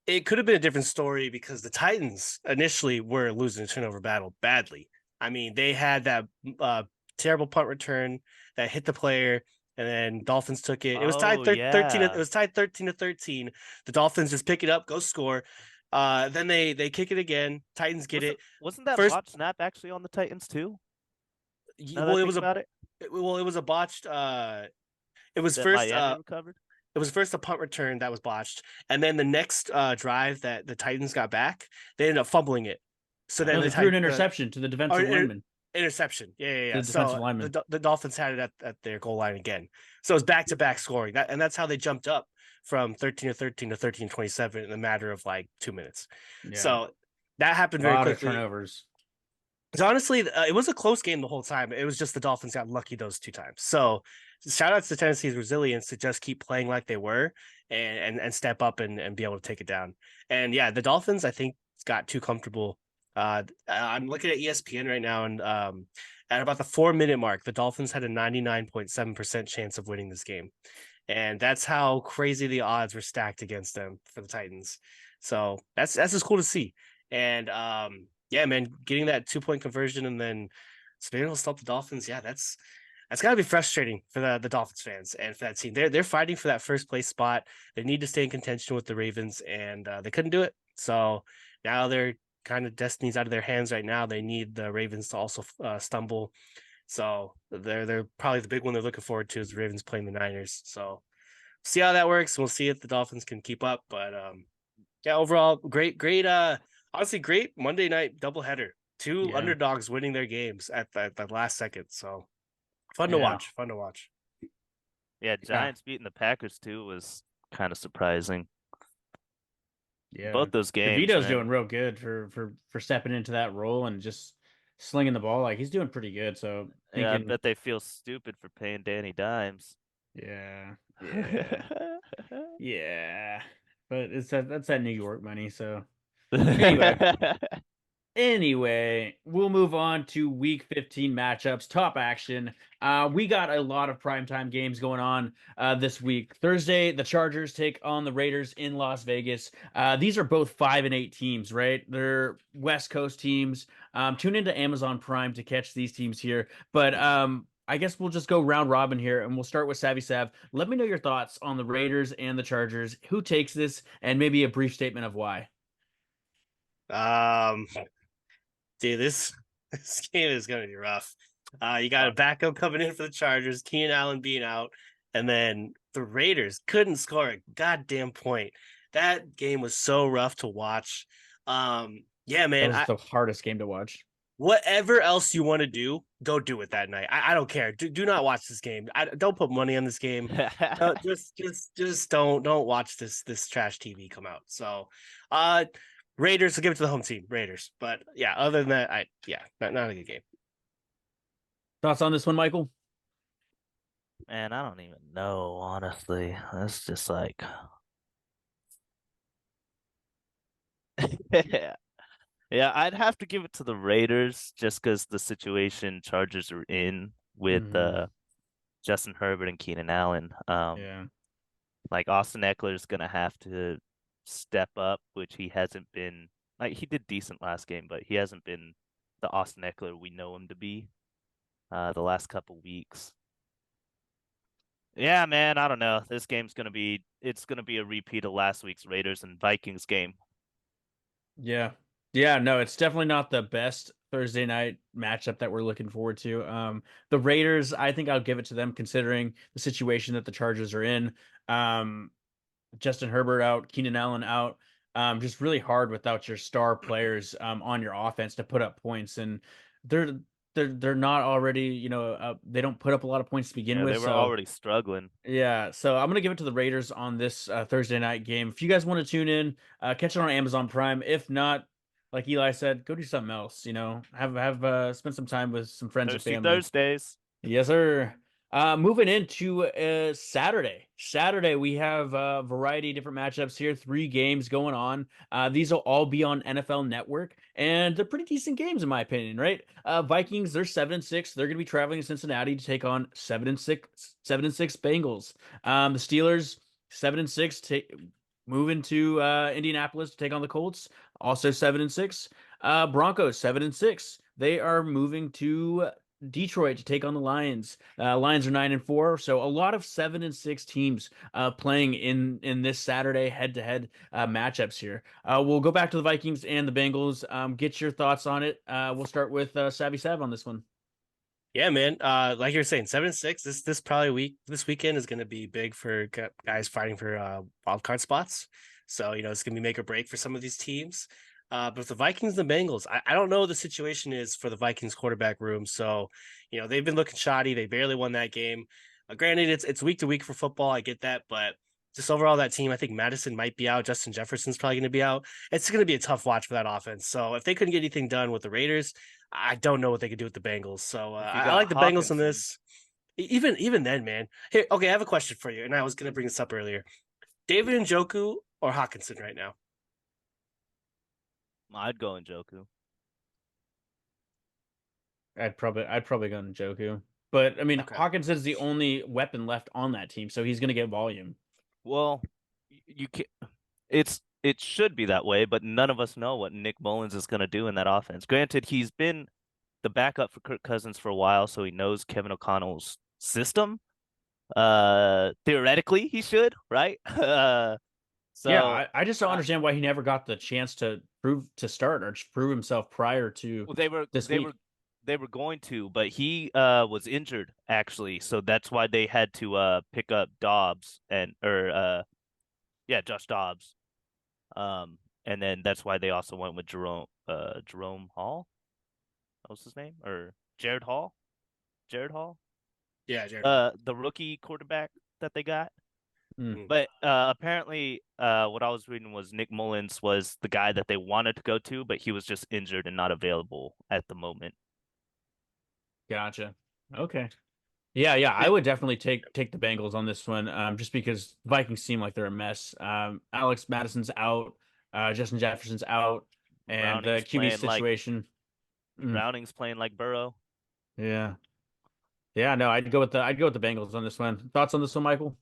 it could have been a different story because the Titans initially were losing the turnover battle badly. I mean, they had that uh, terrible punt return that hit the player, and then Dolphins took it. It was tied Oh 13. It yeah. was tied 13-13. The Dolphins just pick it up, go score. Then they kick it again. Titans get Wasn't it wasn't that first. botch snap actually on the Titans too? Now that Well, I it think was a about it, well, it was a botched. It was that first. Miami recovered. It was first a punt return that was botched, and then the next drive that the Titans got back, they ended up fumbling it. So then No, the they threw an Titans interception to the or defensive lineman, interception. Yeah. the defensive So lineman. the Dolphins had it at their goal line again. So it was back to back scoring. And that's how they jumped up from 13-13 to 13-27 in a matter of like 2 minutes. Yeah, So that happened a very lot of quickly. turnovers. So honestly, it was a close game the whole time. It was just the Dolphins got lucky those 2 times. So shout outs to Tennessee's resilience to just keep playing like they were and step up and be able to take it down. And yeah, the Dolphins I think got too comfortable. I'm looking at ESPN right now, and at about the 4 minute mark, the Dolphins had a 99.7% chance of winning this game, and that's how crazy the odds were stacked against them for the Titans. So that's just cool to see. And yeah, man, getting that 2 point conversion and then being able to stop the Dolphins, yeah, that's got to be frustrating for the Dolphins fans and for that team. They're fighting for that first place spot. They need to stay in contention with the Ravens, and they couldn't do it. So now they're kind of destiny's out of their hands right now. They need the Ravens to also stumble. So they're probably the big one they're looking forward to is the Ravens playing the Niners. So see how that works. We'll see if the Dolphins can keep up. But yeah, overall, great. Honestly, great Monday night doubleheader. Two Yeah, underdogs winning their games at the last second. So fun to yeah, watch. Fun to watch. Yeah, yeah, Giants beating the Packers too was kind of surprising. yeah. Both those games, DeVito's doing man. real good for stepping into that role and just slinging the ball. Like he's doing pretty good. So Yeah, I thinking, bet they feel stupid for paying Danny Dimes. yeah, yeah, yeah. But that's that New York money. So anyway. Anyway, we'll move on to week 15 matchups, top action. We got a lot of primetime games going on this week. Thursday, the Chargers take on the Raiders in Las Vegas. These are both 5-8 teams, right? They're West Coast teams. Tune into Amazon Prime to catch these teams here. But I guess we'll just go round robin here and we'll start with Savvy Sav. Let me know your thoughts on the Raiders and the Chargers. Who takes this, and maybe a brief statement of why. Um, dude, this game is gonna be rough. You got a backup coming in for the Chargers, Keenan Allen being out, and then the Raiders couldn't score a goddamn point. That game was so rough to watch. Yeah, That man. was the hardest game to watch. Whatever else you want to do, go do it that night. I don't care. Do not watch this game. Don't put money on this game. Just don't watch this trash TV come out. So, Raiders will give it to the home team, Raiders. But yeah, other than that, not a good game. Thoughts on this one, Michael? Man, I don't even know, honestly. That's just like yeah. Yeah, I'd have to give it to the Raiders just because the situation Chargers are in with Hmm. Justin Herbert and Keenan Allen. Yeah. Like Austin Eckler's gonna have to step up, which he hasn't been. Like he did decent last game, but he hasn't been the Austin Eckler we know him to be the last couple weeks. Yeah, man, I don't know. This game's gonna be a repeat of last week's Raiders and Vikings game. Yeah. Yeah, no, it's definitely not the best Thursday night matchup that we're looking forward to. The Raiders, I think I'll give it to them considering the situation that the Chargers are in. Um, Justin Herbert out, Keenan Allen out. Just really hard without your star players on your offense to put up points, and they're they're not already, they don't put up a lot of points to begin Yeah, they with. were So already struggling. yeah, so I'm gonna give it to the Raiders on this Thursday night game. If you guys want to tune in, catch it on Amazon Prime. If not, like Eli said, go do something else. Have spend some time with some friends and Thirsty family. Thursdays. Yes, sir. Moving into Saturday. Saturday, we have a variety of different matchups here, 3 games going on. These will all be on NFL Network, and they're pretty decent games in my opinion, right? Vikings, they're 7-6. They're going to be traveling to Cincinnati to take on 7-6, 7-6 Bengals. The Steelers, 7-6, moving to Indianapolis to take on the Colts, also 7-6. Broncos, 7-6. They are moving to Detroit to take on the Lions. Lions are 9-4, so a lot of 7-6 teams playing in this Saturday head-to-head matchups here. We'll go back to the Vikings and the Bengals. Get your thoughts on it. We'll start with Savvy Sav on this one. Yeah, man. Like you were saying, 7-6. This weekend is going to be big for guys fighting for wild card spots. So it's going to be make or break for some of these teams. But the Vikings and the Bengals, I don't know what the situation is for the Vikings quarterback room. So they've been looking shoddy. They barely won that game. Granted, it's week to week for football. I get that, but just overall that team, I think Madison might be out. Justin Jefferson's probably going to be out. It's going to be a tough watch for that offense. So if they couldn't get anything done with the Raiders, I don't know what they could do with the Bengals. So If you I got like the Bengals in Hawkinson, this. Even then, man. Here, okay, I have a question for you, and I was going to bring this up earlier. David Njoku or Hawkinson right now? I'd go Njoku. I'd probably go Njoku. But I mean, Okay. Hawkins is the only weapon left on that team, so he's going to get volume. Well, you can it should be that way, but none of us know what Nick Mullins is going to do in that offense. Granted, he's been the backup for Kirk Cousins for a while, so he knows Kevin O'Connell's system. Theoretically, he should, right? Yeah, So I just don't uh, understand why he never got the chance to start or just prove himself prior to well, they were this they were week. they were going to, but he was injured actually, so that's why they had to pick up Dobbs and or Josh Dobbs. And then that's why they also went with Jerome Hall. What was his name? Or Jared Hall? Jared Hall? Yeah, Jared Hall. The rookie quarterback that they got. Hmm, Mm. But apparently, what I was reading was Nick Mullins was the guy that they wanted to go to, but he was just injured and not available at the moment. gotcha. Okay. Yeah, yeah, I It- would definitely take the Bengals on this one, just because Vikings seem like they're a mess. Alex Madison's out, Justin Jefferson's out, and the Browning's QB playing like situation. mm, Browning's playing like Burrow. yeah, yeah, no, I'd go with the Bengals on this one. Thoughts on this one, Michael?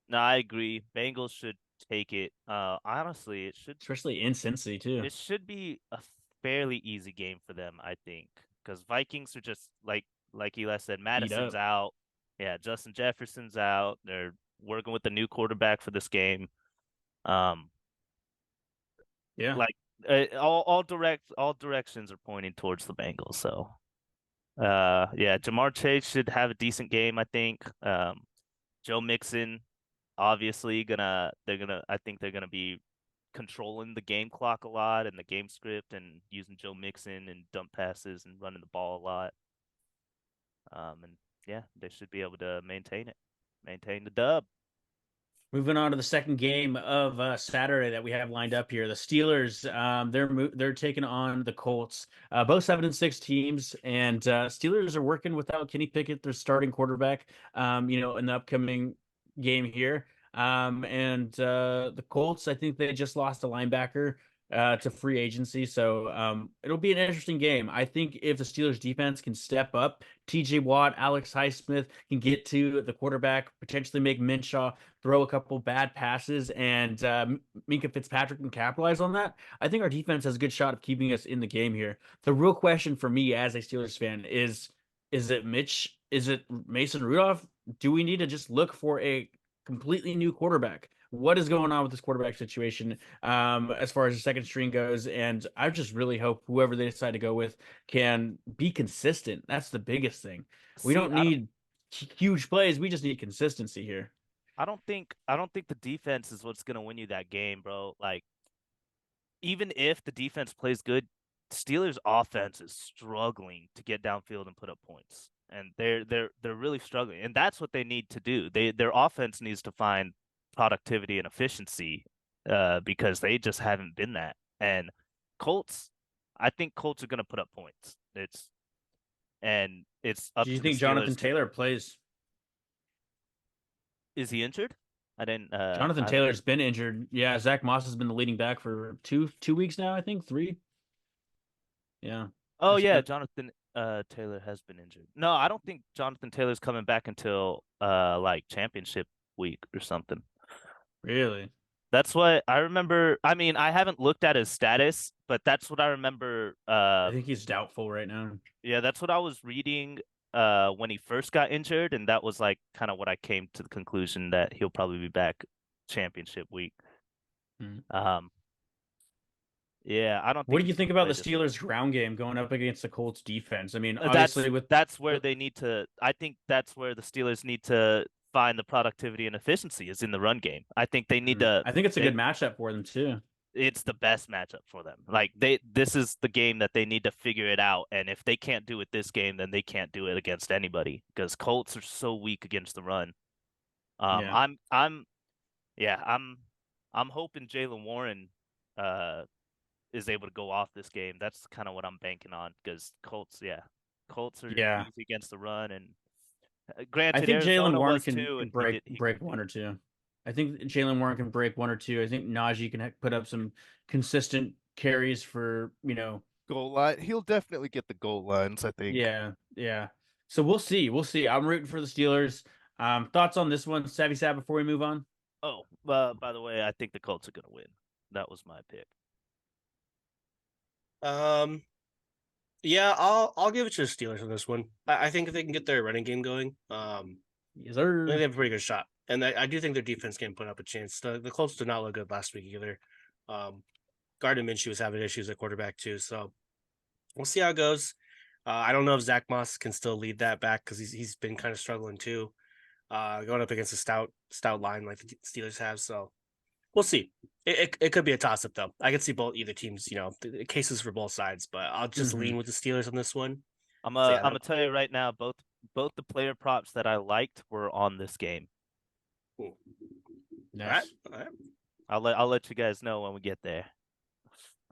No, I agree. Bengals should take it. Honestly, Especially in Cincy too. it should be a fairly easy game for them, I think, because Vikings are just like Eli said, Beat Madison's up. out. Yeah, Justin Jefferson's out. They're working with the new quarterback for this game. Um, Yeah. like all directions are pointing towards the Bengals. So, yeah, Jamar Chase should have a decent game, I think. Joe Mixon, obviously, I think they're gonna be controlling the game clock a lot and the game script and using Joe Mixon and dump passes and running the ball a lot. And yeah, they should be able to maintain the dub. Moving on to the second game of Saturday that we have lined up here, the Steelers. They're taking on the Colts. Both 7-6 teams, and Steelers are working without Kenny Pickett, their starting quarterback. In the upcoming game here. And the Colts, I think they just lost a linebacker to free agency, so it'll be an interesting game. I think if the Steelers defense can step up, T.J. Watt, Alex Highsmith can get to the quarterback, potentially make Minshew throw a couple bad passes, and Minka Fitzpatrick can capitalize on that. I think our defense has a good shot of keeping us in the game here. The real question for me as a Steelers fan is it Mitch? Is it Mason Rudolph? Do we need to just look for a completely new quarterback? What is going on with this quarterback situation as far as the second string goes? And I just really hope whoever they decide to go with can be consistent. That's the biggest thing. We See, don't need huge plays. We just need consistency here. I don't think the defense is what's gonna win you that game, bro. Like even if the defense plays good, Steelers offense is struggling to get downfield and put up points. And they're really struggling. And that's what they need to do. Their offense needs to find productivity and efficiency because they just haven't been that. And Colts, I think Colts are gonna put up points. It's Do up you to the think Jonathan Steelers to Taylor plays? Is he injured? I didn't. Jonathan Taylor's been injured. Yeah, Zach Moss has been the leading back for two weeks now, I think, 3. Yeah. Oh That's yeah, that Jonathan Taylor has been injured. No, I don't think Jonathan Taylor's coming back until like championship week or something. really. That's what I remember. I mean, I haven't looked at his status, but that's what I remember. I think he's doubtful right now. Yeah, that's what I was reading when he first got injured, and that was like kind of what I came to the conclusion that he'll probably be back championship week. Hmm. Um, yeah, I don't What think do you he's think gonna about play the this week. Steelers' ground game going up against the Colts' defense? I mean, That's obviously with that's where the, they need to. I think that's where the Steelers need to find the productivity and efficiency is in the run game. I think they need to. I think it's a They, good matchup for them too. it's the best matchup for them. Like this is the game that they need to figure it out. And if they can't do it this game, then they can't do it against anybody because Colts are so weak against the run. Yeah. Yeah, I'm hoping Jalen Warren uh is able to go off this game. That's kind of what I'm banking on because Colts are Yeah. easy against the run, and I granted think Jalen Arizona Warren was can too, can and break he break one or two. I think Jalen Warren can break one or two. I think Najee can put up some consistent carries for, Goal line. He'll definitely get the goal lines, I think. yeah, yeah. So we'll see. We'll see. I'm rooting for the Steelers. Thoughts on this one, Savvy Sab, before we move on? Oh, by the way, I think the Colts are gonna win. That was my pick. Um, yeah, I'll give it to the Steelers on this one. I think if they can get their running game going, Yes, I think sir. they have a pretty good shot. And I do think their defense can put up a chance. The Colts did not look good last week either. Gardner Minshew was having issues at quarterback too, so we'll see how it goes. I don't know if Zach Moss can still lead that back because he's been kind of struggling too, going up against a stout line like the Steelers have. So we'll see. It could be a toss up though. I could see either teams, cases for both sides, but I'll just lean with the Steelers on this one. So yeah, I'm gonna tell you right now, both the player props that I liked were on this game. cool. Nice. All right. I'll let you guys know when we get there.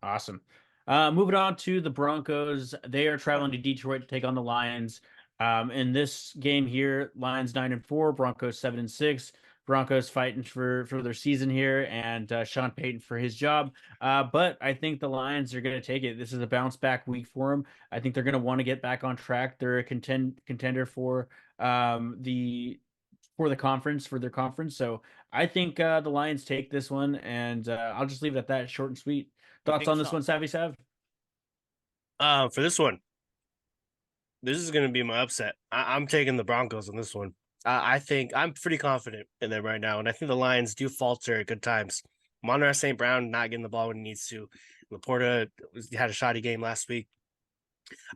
Awesome. Moving on to the Broncos. They are traveling to Detroit to take on the Lions. In this game here, Lions 9-4, Broncos 7-6. Broncos fighting for their season here, and Sean Payton for his job. But I think the Lions are going to take it. This is a bounce back week for them. I think they're going to want to get back on track. They're a contender for the conference, for their conference. So I think the Lions take this one, and I'll just leave it at that, short and sweet. You Thoughts think on this Sean? one, Savvy Sav? For this one, this is going to be my upset. I'm taking the Broncos on this one. I think I'm pretty confident in them right now, and I think the Lions do falter at good times. Monroe St. Brown not getting the ball when he needs to. Laporta had a shoddy game last week.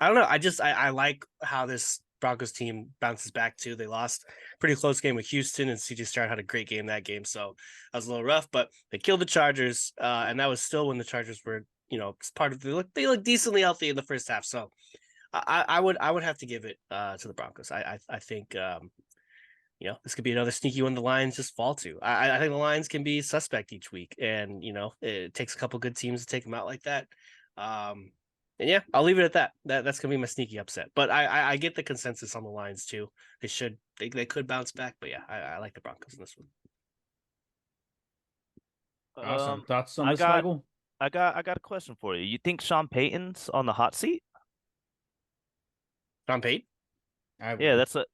I don't know. I like how this Broncos team bounces back too. They lost pretty close game with Houston, and CJ Stroud had a great game that game. So that was a little rough, but they killed the Chargers, and that was still when the Chargers were, part of they look decently healthy in the first half. So I would have to give it to the Broncos. I think this could be another sneaky one the Lions just fall to. I think the Lions can be suspect each week, and it takes a couple good teams to take them out like that. And yeah, I'll leave it at that. That's gonna be my sneaky upset. But I get the consensus on the Lions too. They could bounce back, but yeah, I like the Broncos in this one. Awesome. Thoughts on I this, got Michael? I got a question for you. You think Sean Payton's on the hot seat? Tom Payton? Yeah, that's what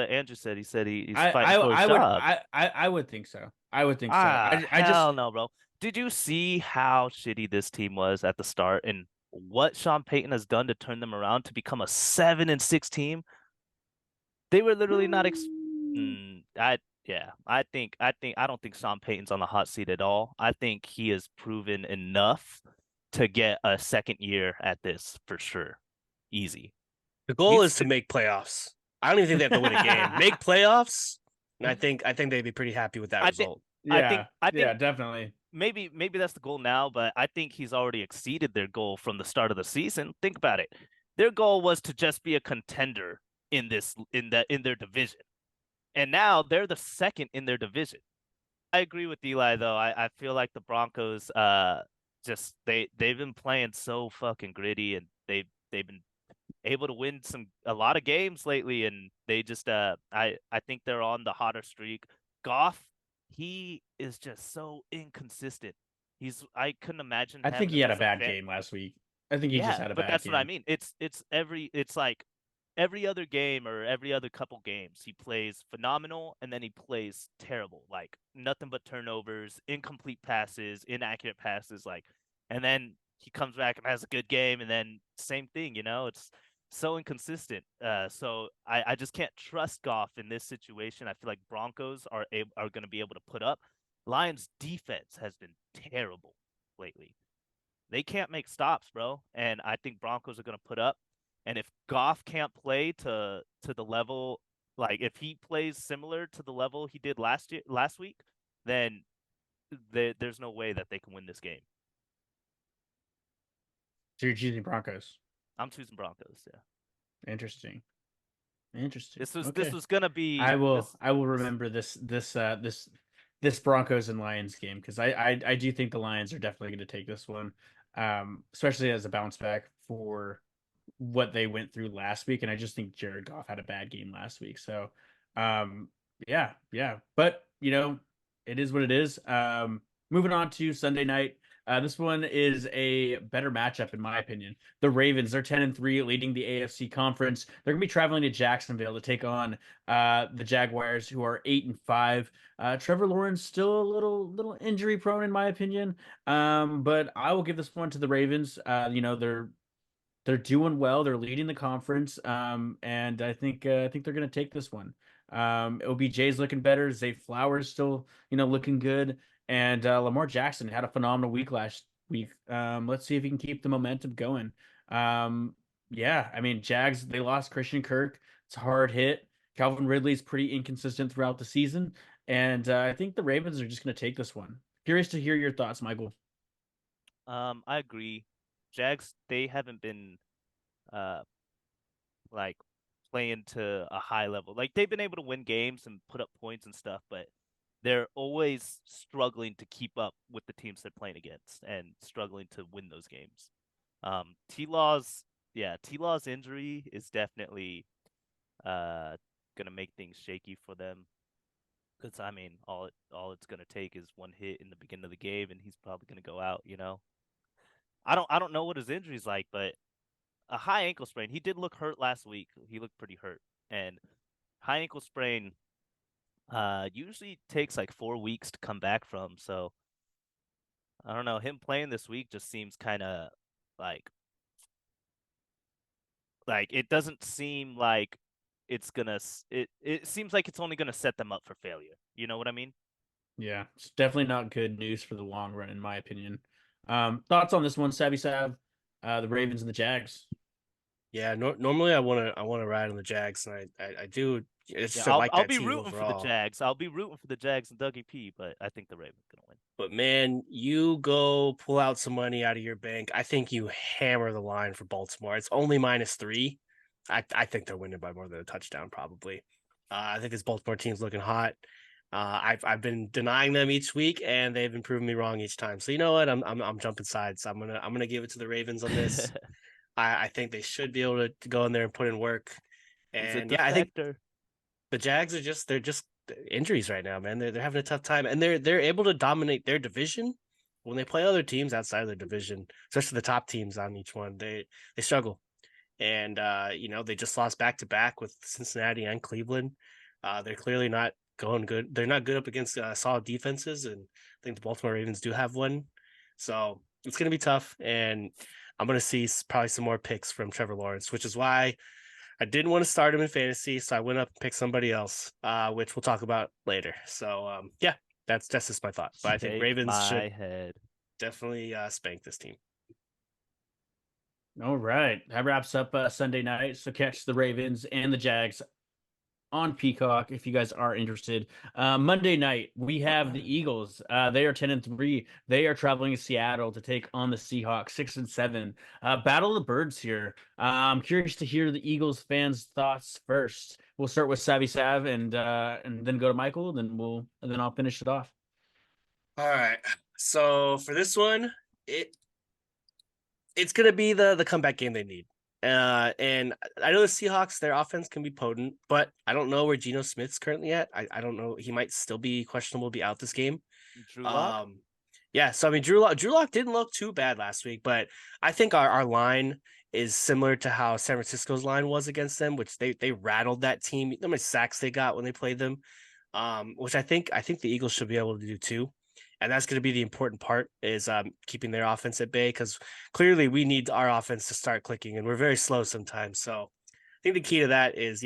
Andrew said. He said he's I fighting for his I would job. I would think so. I would think so. I just Hell no, bro. Did you see how shitty this team was at the start and what Sean Payton has done to turn them around to become a 7-6 team? They were literally not I don't think Sean Payton's on the hot seat at all. I think he has proven enough to get a second year at this for sure. Easy. The goal Needs is to to- make playoffs. I don't even think they have to win a game. Make playoffs, and I think they'd be pretty happy with that I think result. yeah, I think yeah, definitely. maybe that's the goal now, but I think he's already exceeded their goal from the start of the season. Think about it. Their goal was to just be a contender in their division. And now they're the second in their division. I agree with Eli though. I feel like the Broncos just they've been playing so fucking gritty and they've been able to win a lot of games lately and they just I think they're on the hotter streak. Goff, he is just so inconsistent. I couldn't imagine I think having he him had a as bad game last week. I think he just Yeah, had a but bad that's what I game. mean. It's like every other game or every other couple games he plays phenomenal and then he plays terrible. Like nothing but turnovers, incomplete passes, inaccurate passes, and then he comes back and has a good game and then same thing, It's so inconsistent. So I just can't trust Goff in this situation. I feel like Broncos are going to be able to put up. Lions defense has been terrible lately. They can't make stops, bro. And I think Broncos are going to put up. And if Goff can't play to the level, like if he plays similar to the level he did last week, then there's no way that they can win this game. So you're choosing Broncos. I'm choosing Broncos. Yeah. Interesting. This Okay. was gonna be. I will This, I will remember this Broncos and Lions game because I do think the Lions are definitely going to take this one, especially as a bounce back for what they went through last week, and I just think Jared Goff had a bad game last week. So, yeah, but it is what it is. Moving on to Sunday night. This one is a better matchup in my opinion. The Ravens, they're 10-3, leading the AFC conference. They're gonna be traveling to Jacksonville to take on the Jaguars, who are 8-5. Trevor Lawrence still a little injury prone in my opinion. But I will give this one to the Ravens. They're doing well. They're leading the conference. And I think they're gonna take this one. OBJ's looking better. Zay Flowers still, looking good. And Lamar Jackson had a phenomenal week last week. Let's see if he can keep the momentum going. Yeah, I mean, Jags, they lost Christian Kirk. It's a hard hit. Calvin Ridley's pretty inconsistent throughout the season. And I think the Ravens are just going to take this one. Curious to hear your thoughts, Michael. I agree. Jags, they haven't been uh like playing to a high level. Like they've been able to win games and put up points and stuff, but they're always struggling to keep up with the teams they're playing against and struggling to win those games. T-Law's injury is definitely gonna make things shaky for them. Because I mean, all it's gonna take is one hit in the beginning of the game, and he's probably gonna go out. I don't know what his injury's like, but a high ankle sprain. He did look hurt last week. He looked pretty hurt, and high ankle sprain usually takes like 4 weeks to come back from. So I don't know. Him playing this week just seems kind of like it doesn't seem like it seems like it's only gonna set them up for failure. You know what I mean? Yeah, it's definitely not good news for the long run, in my opinion. Thoughts on this one, Savvy Sav? The Ravens and the Jags. Yeah, normally I wanna ride on the Jags, and I do. It's Yeah, just I like I'll that be team rooting for the overall. Jags. I'll be rooting for the Jags and Dougie P, but I think the Ravens gonna win. But man, you go pull out some money out of your bank. I think you hammer the line for Baltimore. It's only -3. I think they're winning by more than a touchdown, probably. I think this Baltimore team's looking hot. I've been denying them each week, and they've been proving me wrong each time. So you know what? I'm jumping sides. I'm gonna give it to the Ravens on this. I think they should be able to go in there and put in work. He's a And yeah, I think defector. the Jags they're just injuries right now, man. They're having a tough time, and they're able to dominate their division when they play other teams outside of their division, especially the top teams on each one. They struggle, and they just lost back to back with Cincinnati and Cleveland. They're clearly not going good. They're not good up against solid defenses, and I think the Baltimore Ravens do have one. So it's going to be tough, and I'm going to see probably some more picks from Trevor Lawrence, which is why I didn't want to start him in fantasy, so I went up and picked somebody else, which we'll talk about later. So yeah, that's just my thought. But I think Shake Ravens my should head. definitely spank this team. All right, that wraps up Sunday night. So catch the Ravens and the Jags on Peacock if you guys are interested. Monday night we have the Eagles. They are 10-3. They are traveling to Seattle to take on the Seahawks, 6-7. Battle of the Birds here. I'm curious to hear the Eagles fans' thoughts first. We'll start with Savvy Sav and then go to Michael. Then I'll finish it off. All right. So for this one, it's gonna be the comeback game they need. And I know the Seahawks, their offense can be potent, but I don't know where Geno Smith's currently at. I don't know. He might still be questionable, be out this game. Drew Lock. Yeah. So I mean, Drew Lock didn't look too bad last week, but I think our line is similar to how San Francisco's line was against them, which they rattled that team. How many sacks they got when they played them, which I think the Eagles should be able to do too. And that's going to be the important part is keeping their offense at bay because clearly we need our offense to start clicking and we're very slow sometimes. So I think the key to that is,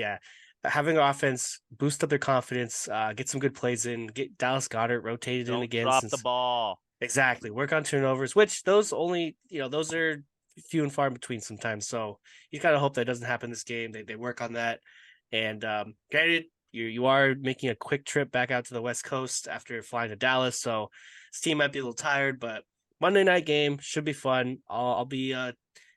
having our offense boost up their confidence, get some good plays in, get Dallas Goedert rotated in Don't again. drop the ball. Exactly. Work on turnovers, which those only, those are few and far in between sometimes. So you kind of hope that doesn't happen this game. They work on that. And granted, you are making a quick trip back out to the West Coast after flying to Dallas. So this team might be a little tired, but Monday night game should be fun. I'll be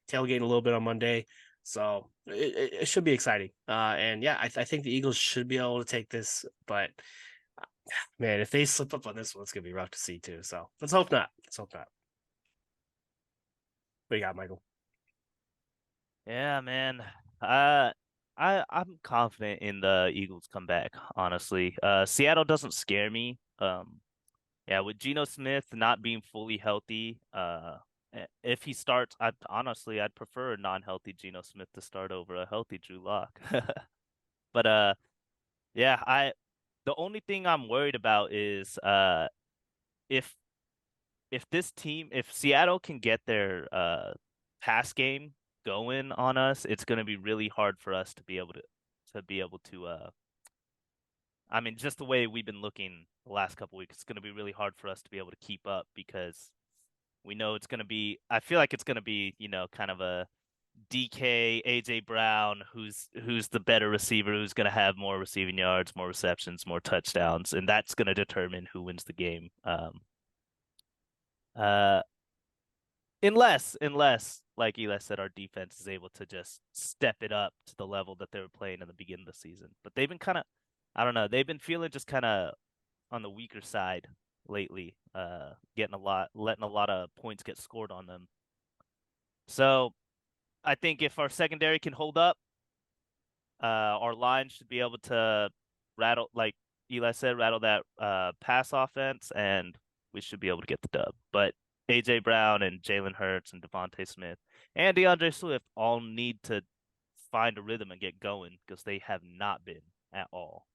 tailgating a little bit on Monday. So it should be exciting. And yeah, I think the Eagles should be able to take this, but man, if they slip up on this one, it's gonna be rough to see too. So let's hope not. Let's hope not. What do you got, Michael? Yeah, man. I'm confident in the Eagles comeback, honestly. Seattle doesn't scare me. Yeah, with Geno Smith not being fully healthy, if he starts, I'd prefer a non-healthy Geno Smith to start over a healthy Drew Lock. But yeah, the only thing I'm worried about is if if Seattle can get their pass game going on us, it's going to be really hard for us to be able to I mean, just the way we've been looking the last couple weeks, it's going to be really hard for us to be able to keep up because we know it's going to be, I feel like it's going to be, kind of a DK, AJ Brown, who's the better receiver, who's going to have more receiving yards, more receptions, more touchdowns, and that's going to determine who wins the game. Uh, unless, like Eli said, our defense is able to just step it up to the level that they were playing in the beginning of the season. But they've been kind of, I don't know, they've been feeling just kind of on the weaker side lately, letting a lot of points get scored on them. So I think if our secondary can hold up, our line should be able to rattle, like Eli said, rattle that pass offense, and we should be able to get the dub. But AJ Brown and Jalen Hurts and Devontae Smith and DeAndre Swift all need to find a rhythm and get going because they have not been at all.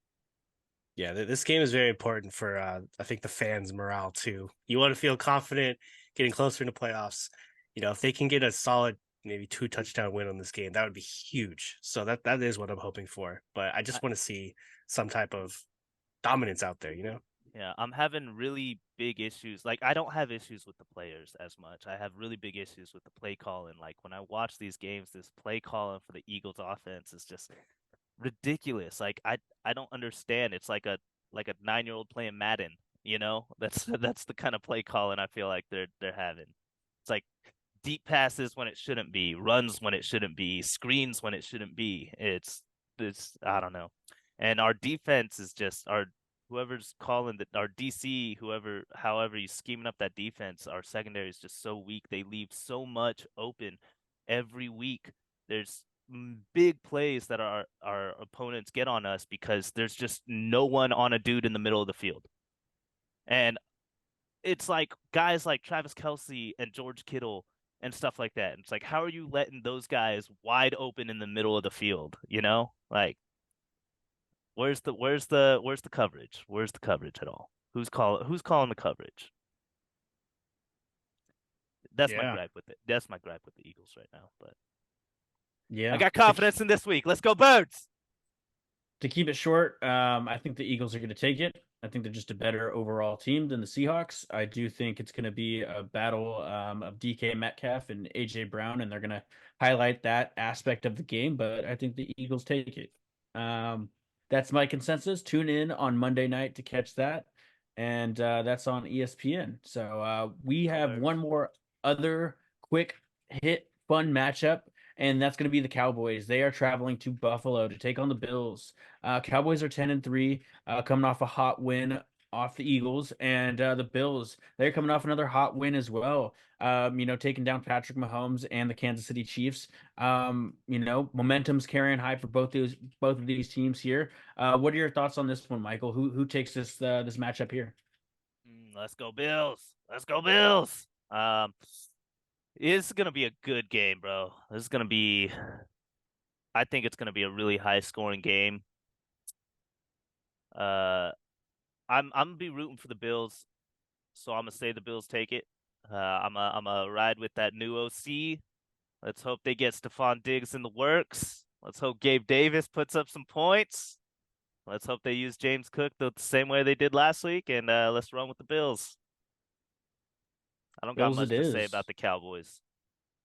Yeah, this game is very important for I think the fans' morale too. You want to feel confident getting closer to playoffs. If they can get a solid maybe 2 touchdown win on this game, that would be huge. So that is what I'm hoping for. But I just want to see some type of dominance out there, Yeah, I'm having really big issues. Like, I don't have issues with the players as much. I have really big issues with the play calling. Like, when I watch these games, this play calling for the Eagles offense is just ridiculous. Like, I don't understand. It's like a 9-year-old playing Madden, That's the kind of play calling I feel like they're having. It's like deep passes when it shouldn't be, runs when it shouldn't be, screens when it shouldn't be. It's I don't know. And our defense is just whoever's calling our DC, however you scheming up that defense, our secondary is just so weak. They leave so much open every week. There's big plays that our opponents get on us because there's just no one on a dude in the middle of the field. And it's like guys like Travis Kelce and George Kittle and stuff like that. It's like, how are you letting those guys wide open in the middle of the field? Like, where's the coverage? Where's the coverage at all? Who's calling the coverage? That's my gripe with it. That's my gripe with the Eagles right now. But Yeah, I got confidence in this week. Let's go Birds. To keep it short, I think the Eagles are going to take it. I think they're just a better overall team than the Seahawks. I do think it's going to be a battle of DK Metcalf and AJ Brown, and they're going to highlight that aspect of the game. But I think the Eagles take it. That's my consensus. Tune in on Monday night to catch that, and that's on ESPN. So we have one more other quick hit fun matchup, and that's going to be the Cowboys. They are traveling to Buffalo to take on the Bills. Cowboys are 10-3, coming off a hot win off the Eagles, and the Bills, they're coming off another hot win as well. Taking down Patrick Mahomes and the Kansas City Chiefs. Momentum's carrying high for both of these teams here. What are your thoughts on this one, Michael? Who takes this matchup here? Let's go Bills. Let's go Bills. It's gonna be a good game, bro. I think it's gonna be a really high scoring game. Uh, I'm gonna be rooting for the Bills, so I'm gonna say the Bills take it. I'm a ride with that new OC. Let's hope they get Stephon Diggs in the works. Let's hope Gabe Davis puts up some points. Let's hope they use James Cook the same way they did last week, and let's run with the Bills. I don't got Bills much it to say is. about the Cowboys.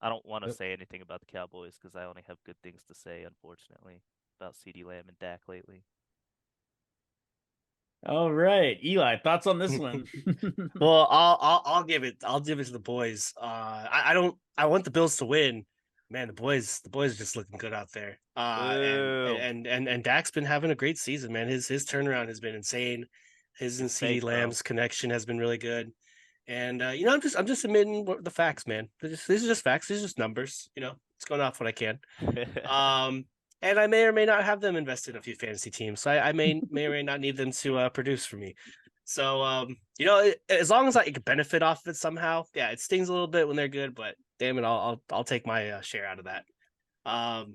I don't want to Yep. say anything about the Cowboys because I only have good things to say, unfortunately, about CeeDee Lamb and Dak lately. All right, Eli, thoughts on this one? Well, I'll give it to the boys. I want the Bills to win. Man, the boys are just looking good out there. Boo. And Dak's been having a great season, man. His turnaround has been insane. His and It's CeeDee fake, bro. Lamb's connection has been really good. And I'm just admitting the facts, man. These are just facts. These are just numbers. It's going off what I can. And I may or may not have them invested in a few fantasy teams. So I may or may not need them to produce for me. So as long as I can benefit off of it somehow, yeah, it stings a little bit when they're good, but damn it, I'll take my share out of that. But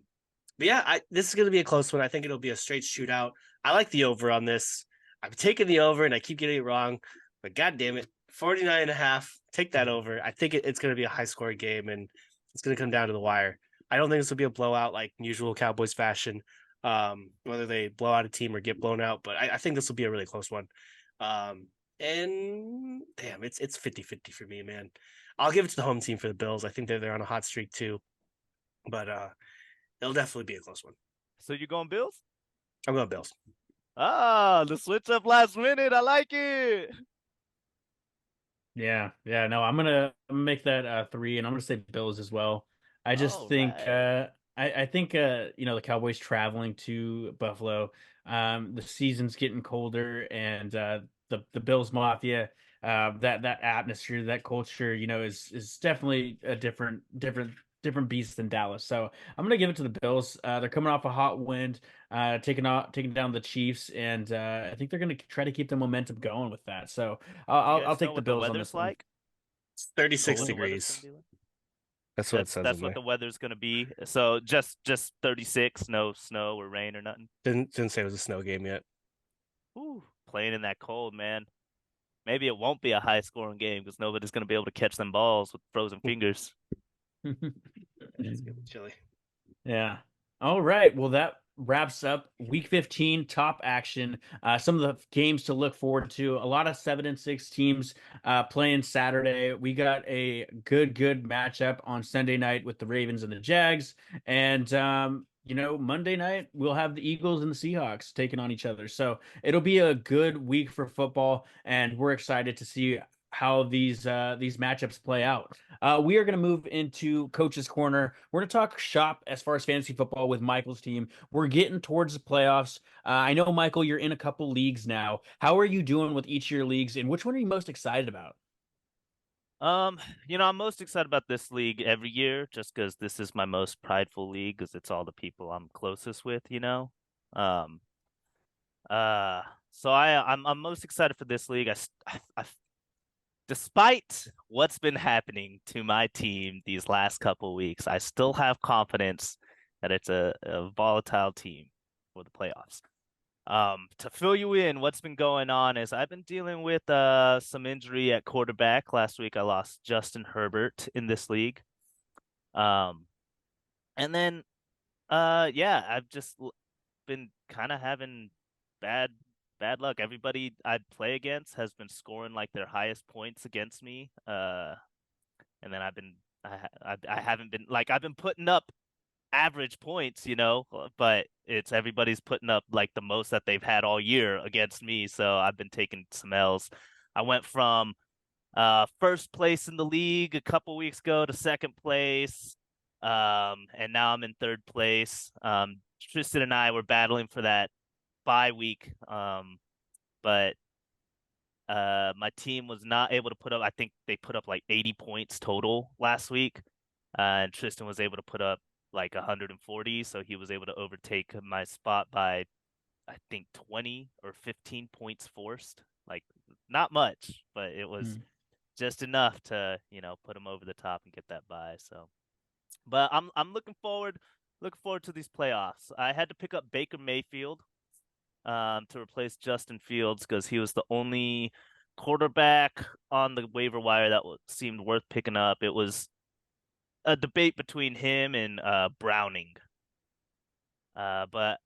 yeah, this is gonna be a close one. I think it'll be a straight shootout. I like the over on this. I've taken the over and I keep getting it wrong, but god damn it, 49.5. Take that over. I think it's gonna be a high scoring game and it's gonna come down to the wire. I don't think this will be a blowout like usual Cowboys fashion. Whether they blow out a team or get blown out, but I think this will be a really close one. And damn, it's 50-50 for me, man. I'll give it to the home team for the Bills. I think they're on a hot streak too. But it'll definitely be a close one. So you going Bills? I'm going Bills. Ah, the switch up last minute. I like it. Yeah, no, I'm gonna make that 3, and I'm gonna say Bills as well. I just All think right. I think the Cowboys traveling to Buffalo, the season's getting colder, and the Bills Mafia, that atmosphere, that culture, is definitely a different beast than Dallas. So I'm gonna give it to the Bills. They're coming off a hot wind, taking down the Chiefs, and I think they're gonna try to keep the momentum going with that. So Do you I'll guys know take the what the Bills on weather's this one. like? It's Or 36 what the weather's gonna degrees. be like? That's what it That's says that's on what there. the weather's gonna be. So just 36, no snow or rain or nothing. Didn't say it was a snow game yet. Ooh, playing in that cold, man. Maybe it won't be a high scoring game because nobody's gonna be able to catch them balls with frozen fingers. It's gonna be chilly. Yeah. All right. Well, that wraps up week 15 top action. Some of the games to look forward to. A lot of 7-6 teams playing Saturday. We got a good matchup on Sunday night with the Ravens and the Jags. And Monday night we'll have the Eagles and the Seahawks taking on each other. So it'll be a good week for football, and we're excited to see how these matchups play out. We are going to move into Coach's Corner. We're going to talk shop as far as fantasy football with Michael's team. We're getting towards the playoffs. I know, Michael, you're in a couple leagues now. How are you doing with each of your leagues, and which one are you most excited about? Um, I'm most excited about this league every year just because this is my most prideful league because it's all the people I'm closest with. Um, so I'm most excited for this league. Despite what's been happening to my team these last couple weeks, I still have confidence that it's a volatile team for the playoffs. To fill you in, what's been going on is I've been dealing with some injury at quarterback. Last week I lost Justin Herbert in this league. Um, and then yeah, I've just been kind of having bad luck. Everybody I play against has been scoring like their highest points against me. And then I haven't been like I've been putting up average points, but it's everybody's putting up like the most that they've had all year against me. So I've been taking some L's. I went from first place in the league a couple weeks ago to second place. And now I'm in third place. Tristan and I were battling for that bye week. But my team was not able to put up. I think they put up like 80 points total last week, and Tristan was able to put up like 140, so he was able to overtake my spot by I think 20 or 15 points forced. Like not much, but it was just enough to, put him over the top and get that bye. So, but I'm looking forward to these playoffs. I had to pick up Baker Mayfield to replace Justin Fields because he was the only quarterback on the waiver wire that seemed worth picking up. It was a debate between him and Browning. But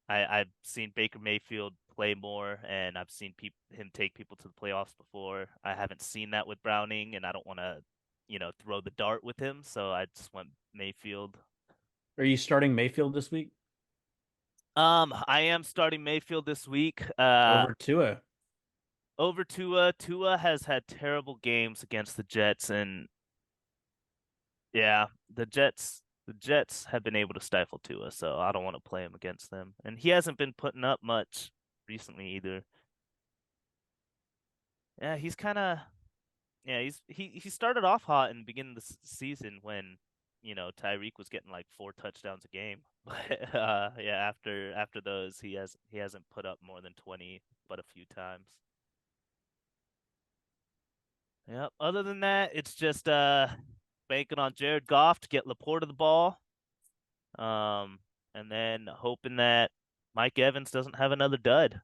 I've seen Baker Mayfield play more, and I've seen him take people to the playoffs before. I haven't seen that with Browning, and I don't want to, throw the dart with him. So I just went Mayfield. Are you starting Mayfield this week? I am starting Mayfield this week. Over Tua. Over Tua. Tua has had terrible games against the Jets, and yeah, the Jets have been able to stifle Tua, so I don't want to play him against them. And he hasn't been putting up much recently either. Yeah, he's kind of he started off hot in the beginning of the season when Tyreek was getting like 4 touchdowns a game. But yeah, after those he hasn't put up more than 20 but a few times. Yeah, other than that, it's just banking on Jared Goff to get Laporta the ball. And then hoping that Mike Evans doesn't have another dud.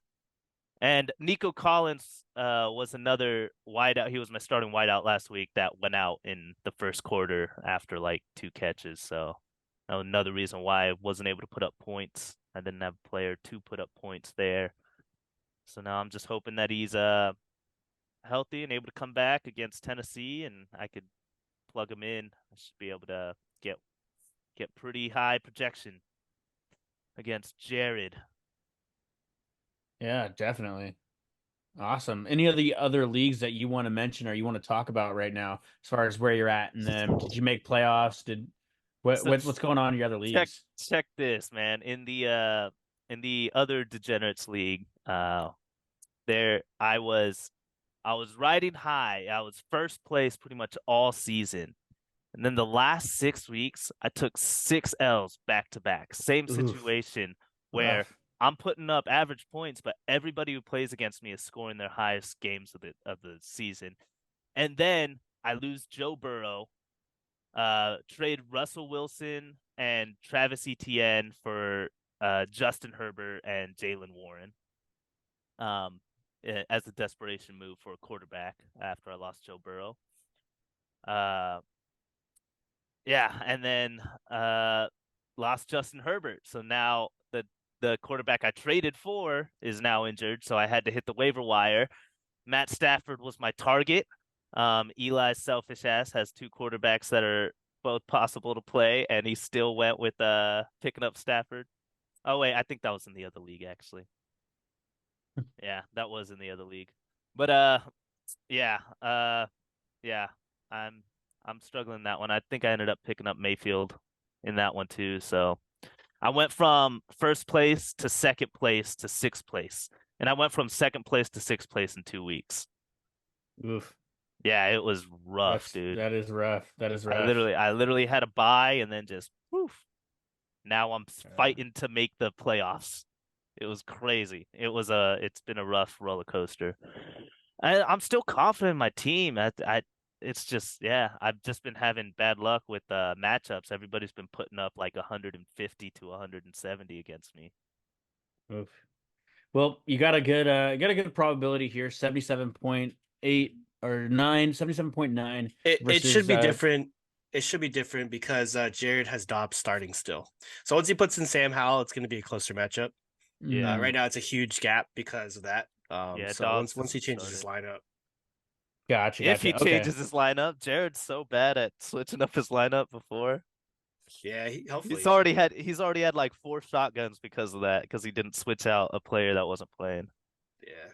And Nico Collins was another wideout. He was my starting wideout last week that went out in the first quarter after like 2 catches. So another reason why I wasn't able to put up points. I didn't have a player to put up points there. So now I'm just hoping that he's healthy and able to come back against Tennessee, and I could plug him in. I should be able to get pretty high projection against Jared. Yeah, definitely. Awesome. Any of the other leagues that you want to mention or you want to talk about right now, as far as where you're at in them? Did you make playoffs? What's going on in your other leagues? Check this, man. In the other Degenerates League, there I was riding high. I was first place pretty much all season. And then the last 6 weeks, I took 6 L's back to back. Same situation where I'm putting up average points, but everybody who plays against me is scoring their highest games of the season. And then I lose Joe Burrow, trade Russell Wilson and Travis Etienne for Justin Herbert and Jalen Warren. As a desperation move for a quarterback after I lost Joe Burrow. Yeah, and then lost Justin Herbert. So now the quarterback I traded for is now injured, so I had to hit the waiver wire. Matt Stafford was my target. Eli's selfish ass has 2 quarterbacks that are both possible to play, and he still went with picking up Stafford. Oh wait, I think that was in the other league actually. Yeah, that was in the other league. But yeah, I'm struggling in that one. I think I ended up picking up Mayfield in that one too. So I went from first place to second place to 6th place. And I went from second place to 6th place in 2 weeks. Oof. Yeah, it was rough, dude. That is rough. That is rough. I literally had a bye and then just poof. Now I'm fighting to make the playoffs. It was crazy. It's been a rough roller coaster. I'm still confident in my team. It's just, yeah, I've just been having bad luck with matchups. Everybody's been putting up like 150 to 170 against me. Oof. Well, you got a good probability here, 77.8 or 9, 77.9. It should be different. It should be different because Jared has Dobbs starting still. So once he puts in Sam Howell, it's going to be a closer matchup. Yeah. Right now it's a huge gap because of that. Yeah, so once he changes his lineup. Gotcha. If he Okay. changes his lineup, Jared's so bad at switching up his lineup before. Yeah, hopefully he's already had like 4 shotguns because of that, because he didn't switch out a player that wasn't playing. Yeah.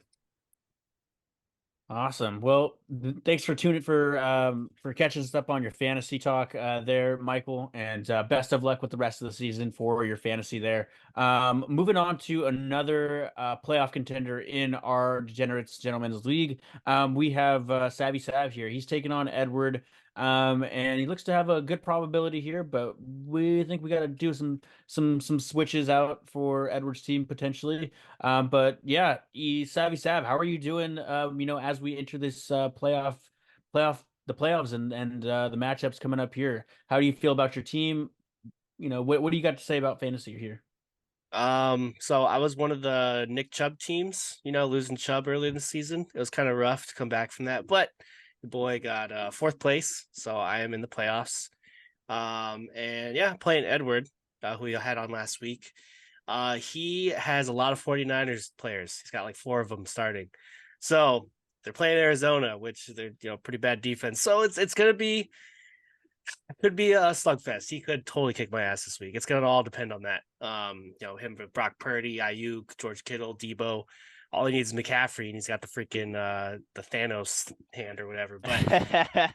Awesome. Well, thanks for catching us up on your fantasy talk there, Michael, and best of luck with the rest of the season for your fantasy there. Moving on to another playoff contender in our Degenerates Gentlemen's League. We have Savvy Sav here. He's taking on Edward, and he looks to have a good probability here, but we think we got to do some switches out for Edward's team potentially. But yeah, Savvy Sav, how are you doing? As we enter this the playoffs and the matchups coming up here, how do you feel about your team? What do you got to say about fantasy here? So I was one of the Nick Chubb teams, losing Chubb early in the season. It was kind of rough to come back from that, but the boy got fourth place, so I am in the playoffs. And yeah, playing Edward, who we had on last week. He has a lot of 49ers players. He's got like 4 of them starting. So they're playing Arizona, which they're pretty bad defense. So it's gonna be could be a slugfest. He could totally kick my ass this week. It's gonna all depend on that. Him with Brock Purdy, Ayuk, George Kittle, Debo. All he needs is McCaffrey, and he's got the freaking the Thanos hand or whatever. But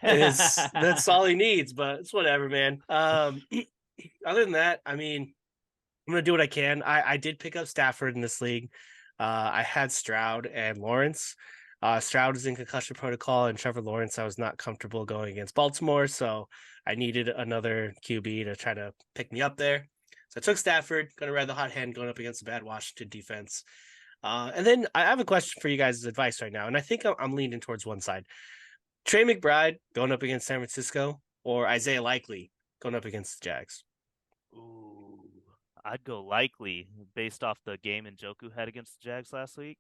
that's all he needs. But it's whatever, man. Other than that, I mean, I'm gonna do what I can. I did pick up Stafford in this league. I had Stroud and Lawrence. Stroud is in concussion protocol, and Trevor Lawrence, I was not comfortable going against Baltimore, so I needed another QB to try to pick me up there. So I took Stafford, going to ride the hot hand going up against the bad Washington defense. And then I have a question for you guys' advice right now, and I think I'm leaning towards one side. Trey McBride going up against San Francisco, or Isaiah Likely going up against the Jags? Ooh, I'd go Likely based off the game Njoku had against the Jags last week.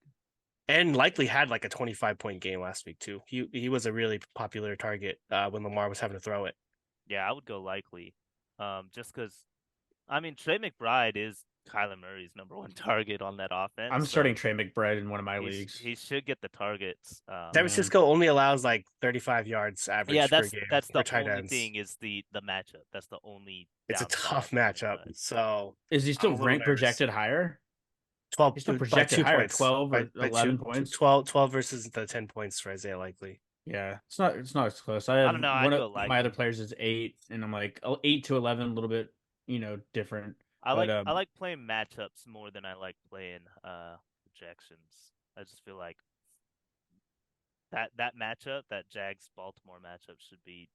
And Likely had like a 25-point game last week too. He was a really popular target when Lamar was having to throw it. Yeah, I would go Likely. Just because, I mean, Trey McBride is Kyler Murray's number 1 target on that offense. I'm so starting Trey McBride in one of my leagues. He should get the targets. San Francisco only allows like 35 yards average per game. That's the tight only ends. thing is the matchup. That's the only. It's a tough matchup. So is he still I'm a little ranked nervous. projected higher? 12 He's still by projected 2 higher, points. 12 or by 11 two, points. 12 versus the 10 points for Isaiah Likely. Yeah, it's not as close. I have don't know, one I'd of go Likely. my other players is 8, and I'm like 8 to 11, a little bit, different. I But like playing matchups more than I like playing projections. I just feel like that matchup, that Jags Baltimore matchup, should be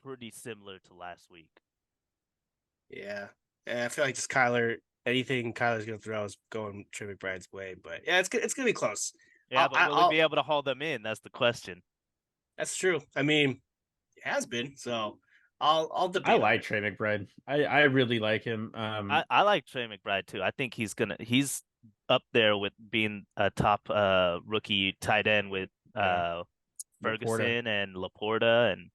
pretty similar to last week. Yeah. And I feel like just anything Kyler's going to throw is going Trey McBride's way. But yeah, it's going to be close. Yeah, but will he be able to haul them in? That's the question. That's true. I mean, it has been. So I'll debate. I like Trey McBride. I really like him. I like Trey McBride too. I think he's up there with being a top rookie tight end with Ferguson Laporta. and Laporta and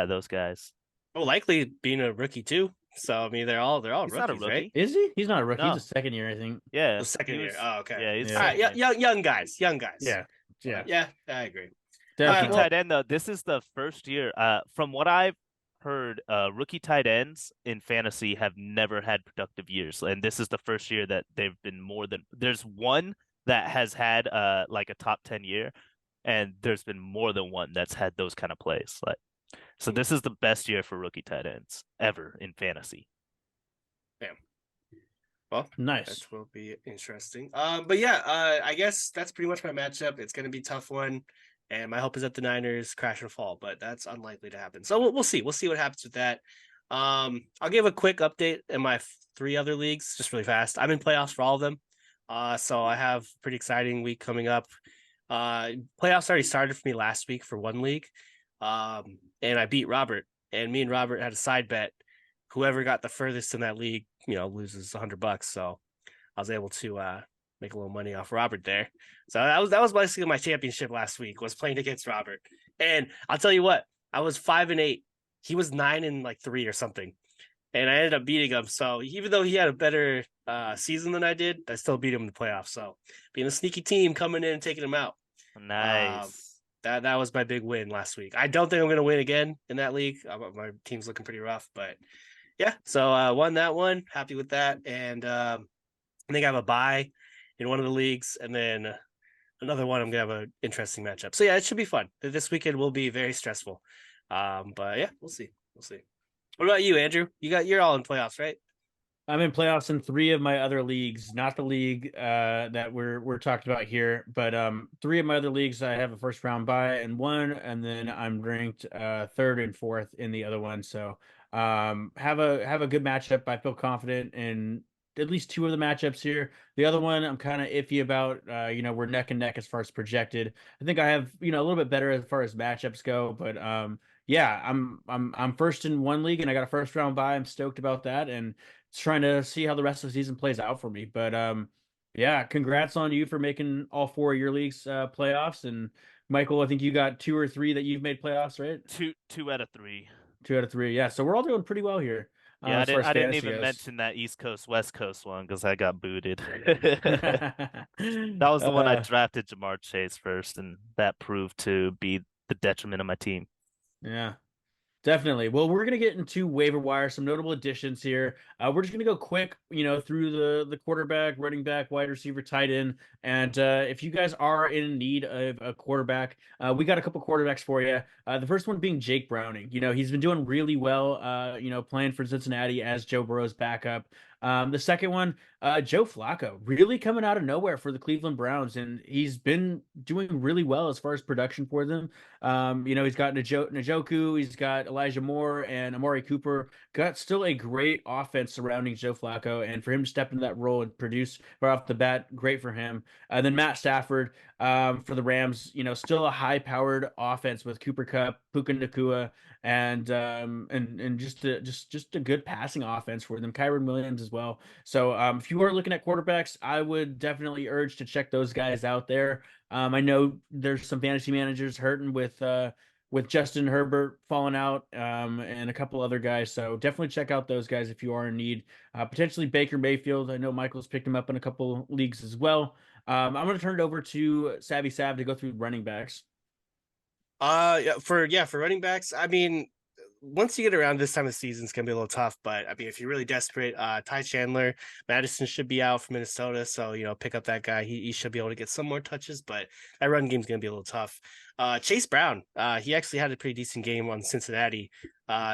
those guys. Oh, likely being a rookie too. So I mean, they're all He's rookies, not a rookie. right? Is he? He's not a rookie. No. He's a second year, I think. Yeah, The second year. Oh, okay. Yeah, he's all right. Young guys. Yeah, I agree. Rookie tight end though. This is the first year. From what I've heard, rookie tight ends in fantasy have never had productive years, and this is the first year that they've been more than. There's one that has had like a top 10 year, and there's been more than one that's had those kind of plays. So this is the best year for rookie tight ends ever in fantasy. Damn. Well, nice. That will be interesting. But yeah, I guess that's pretty much my matchup. It's going to be a tough one, and my hope is that the Niners crash and fall, but that's unlikely to happen. So we'll see. We'll see what happens with that. I'll give a quick update in my 3 other leagues, just really fast. I'm in playoffs for all of them. So I have a pretty exciting week coming up. Playoffs already started for me last week for one league. And I beat Robert, and me and Robert had a side bet. Whoever got the furthest in that league, loses $100. So I was able to make a little money off Robert there. So that was basically my championship last week, was playing against Robert. And I'll tell you what, I was 5-8. He was 9-3 or something. And I ended up beating him. So even though he had a better season than I did, I still beat him in the playoffs. So being a sneaky team coming in and taking him out. Nice. That was my big win last week. I don't think I'm going to win again in that league. My team's looking pretty rough, but yeah. So I won that one. Happy with that. And I think I have a bye in one of the leagues. And then another one I'm gonna have an interesting matchup. So yeah, it should be fun. This weekend will be very stressful. But yeah, we'll see. We'll see. What about you, Andrew? You're all in playoffs, right? I'm in playoffs in 3 of my other leagues, not the league that we're talking about here, but 3 of my other leagues I have a first round bye in one, and then I'm ranked third and fourth in the other one. So have a good matchup. I feel confident in at least 2 of the matchups here. The other one I'm kind of iffy about. We're neck and neck as far as projected. I think I have a little bit better as far as matchups go, but yeah, I'm first in one league and I got a first round bye. I'm stoked about that, and trying to see how the rest of the season plays out for me. But yeah, congrats on you for making all 4 of your leagues playoffs. And Michael, I think you got 2 or 3 that you've made playoffs, right? Two out of three. 2 out of 3. Yeah, so we're all doing pretty well here Yeah, as far as I didn't fantasy even goes. mention that East Coast West Coast one because I got booted. That was the one I uh, drafted Jamar Chase first, and that proved to be the detriment of my team. yeah. Definitely. Well, we're gonna get into waiver wire, some notable additions here. We're just gonna go quick, through the quarterback, running back, wide receiver, tight end, and if you guys are in need of a quarterback, we got a couple quarterbacks for you. The first one being Jake Browning. He's been doing really well. Playing for Cincinnati as Joe Burrow's backup. The second one, Joe Flacco, really coming out of nowhere for the Cleveland Browns, and he's been doing really well as far as production for them. He's got Njoku, he's got Elijah Moore and Amari Cooper. Got still a great offense surrounding Joe Flacco, and for him to step into that role and produce right off the bat, great for him. Then Matt Stafford for the Rams, still a high-powered offense with Cooper Kupp, Puka Nacua, and just a good passing offense for them. Kyron Williams as well. So if you are looking at quarterbacks, I would definitely urge to check those guys out there. I know there's some fantasy managers hurting with Justin Herbert falling out, and a couple other guys. So definitely check out those guys if you are in need. Potentially Baker Mayfield. I know Michael's picked him up in a couple leagues as well. I'm going to turn it over to Savvy Sav to go through running backs. For running backs, I mean, once you get around this time of the season, it's gonna be a little tough. But I mean, if you're really desperate, Ty Chandler, Madison should be out for Minnesota, so pick up that guy. He should be able to get some more touches, but that run game's gonna be a little tough. Chase Brown, he actually had a pretty decent game on Cincinnati,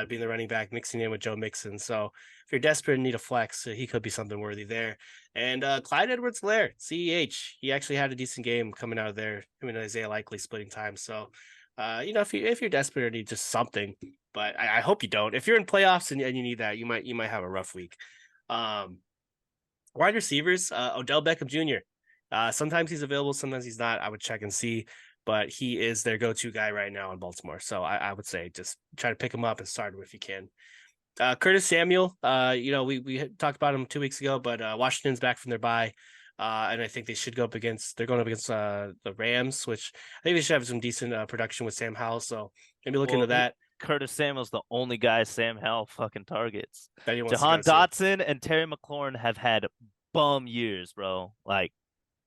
being the running back, mixing in with Joe Mixon. So if you're desperate and need a flex, he could be something worthy there. And Clyde Edwards-Helaire, CEH, he actually had a decent game coming out of there. Him and Isaiah Likely splitting time. So if you're desperate or need just something, but I hope you don't. If you're in playoffs and you need that, you might have a rough week. Wide receivers, Odell Beckham Jr. Sometimes he's available, sometimes he's not. I would check and see, but he is their go-to guy right now in Baltimore. So I would say just try to pick him up and start him if you can. Curtis Samuel, we had talked about him 2 weeks ago, but Washington's back from their bye. And I think they're going up against the Rams, which I think they should have some decent production with Sam Howell. So maybe look into that. Curtis Samuel's the only guy Sam Howell fucking targets. That he wants Jahan to go to. Dotson and Terry McLaurin have had bum years, bro. Like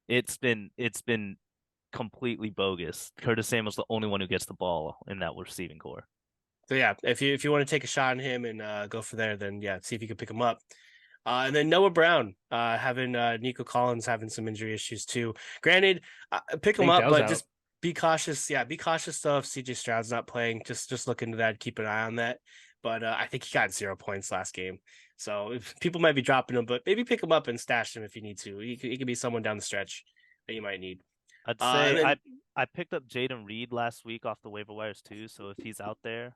it's been completely bogus. Curtis Samuel's the only one who gets the ball in that receiving core. So yeah, if you want to take a shot on him and go for there, then yeah, see if you can pick him up. And then Noah Brown, having Nico Collins having some injury issues too. Granted, pick him up, but just be cautious. Yeah, be cautious though if CJ Stroud's not playing. Just look into that, keep an eye on that. But I think he got 0 points last game, so people might be dropping him. But maybe pick him up and stash him if you need to. He could be someone down the stretch that you might need. I'd say I picked up Jaden Reed last week off the waiver wires too. So if he's out there,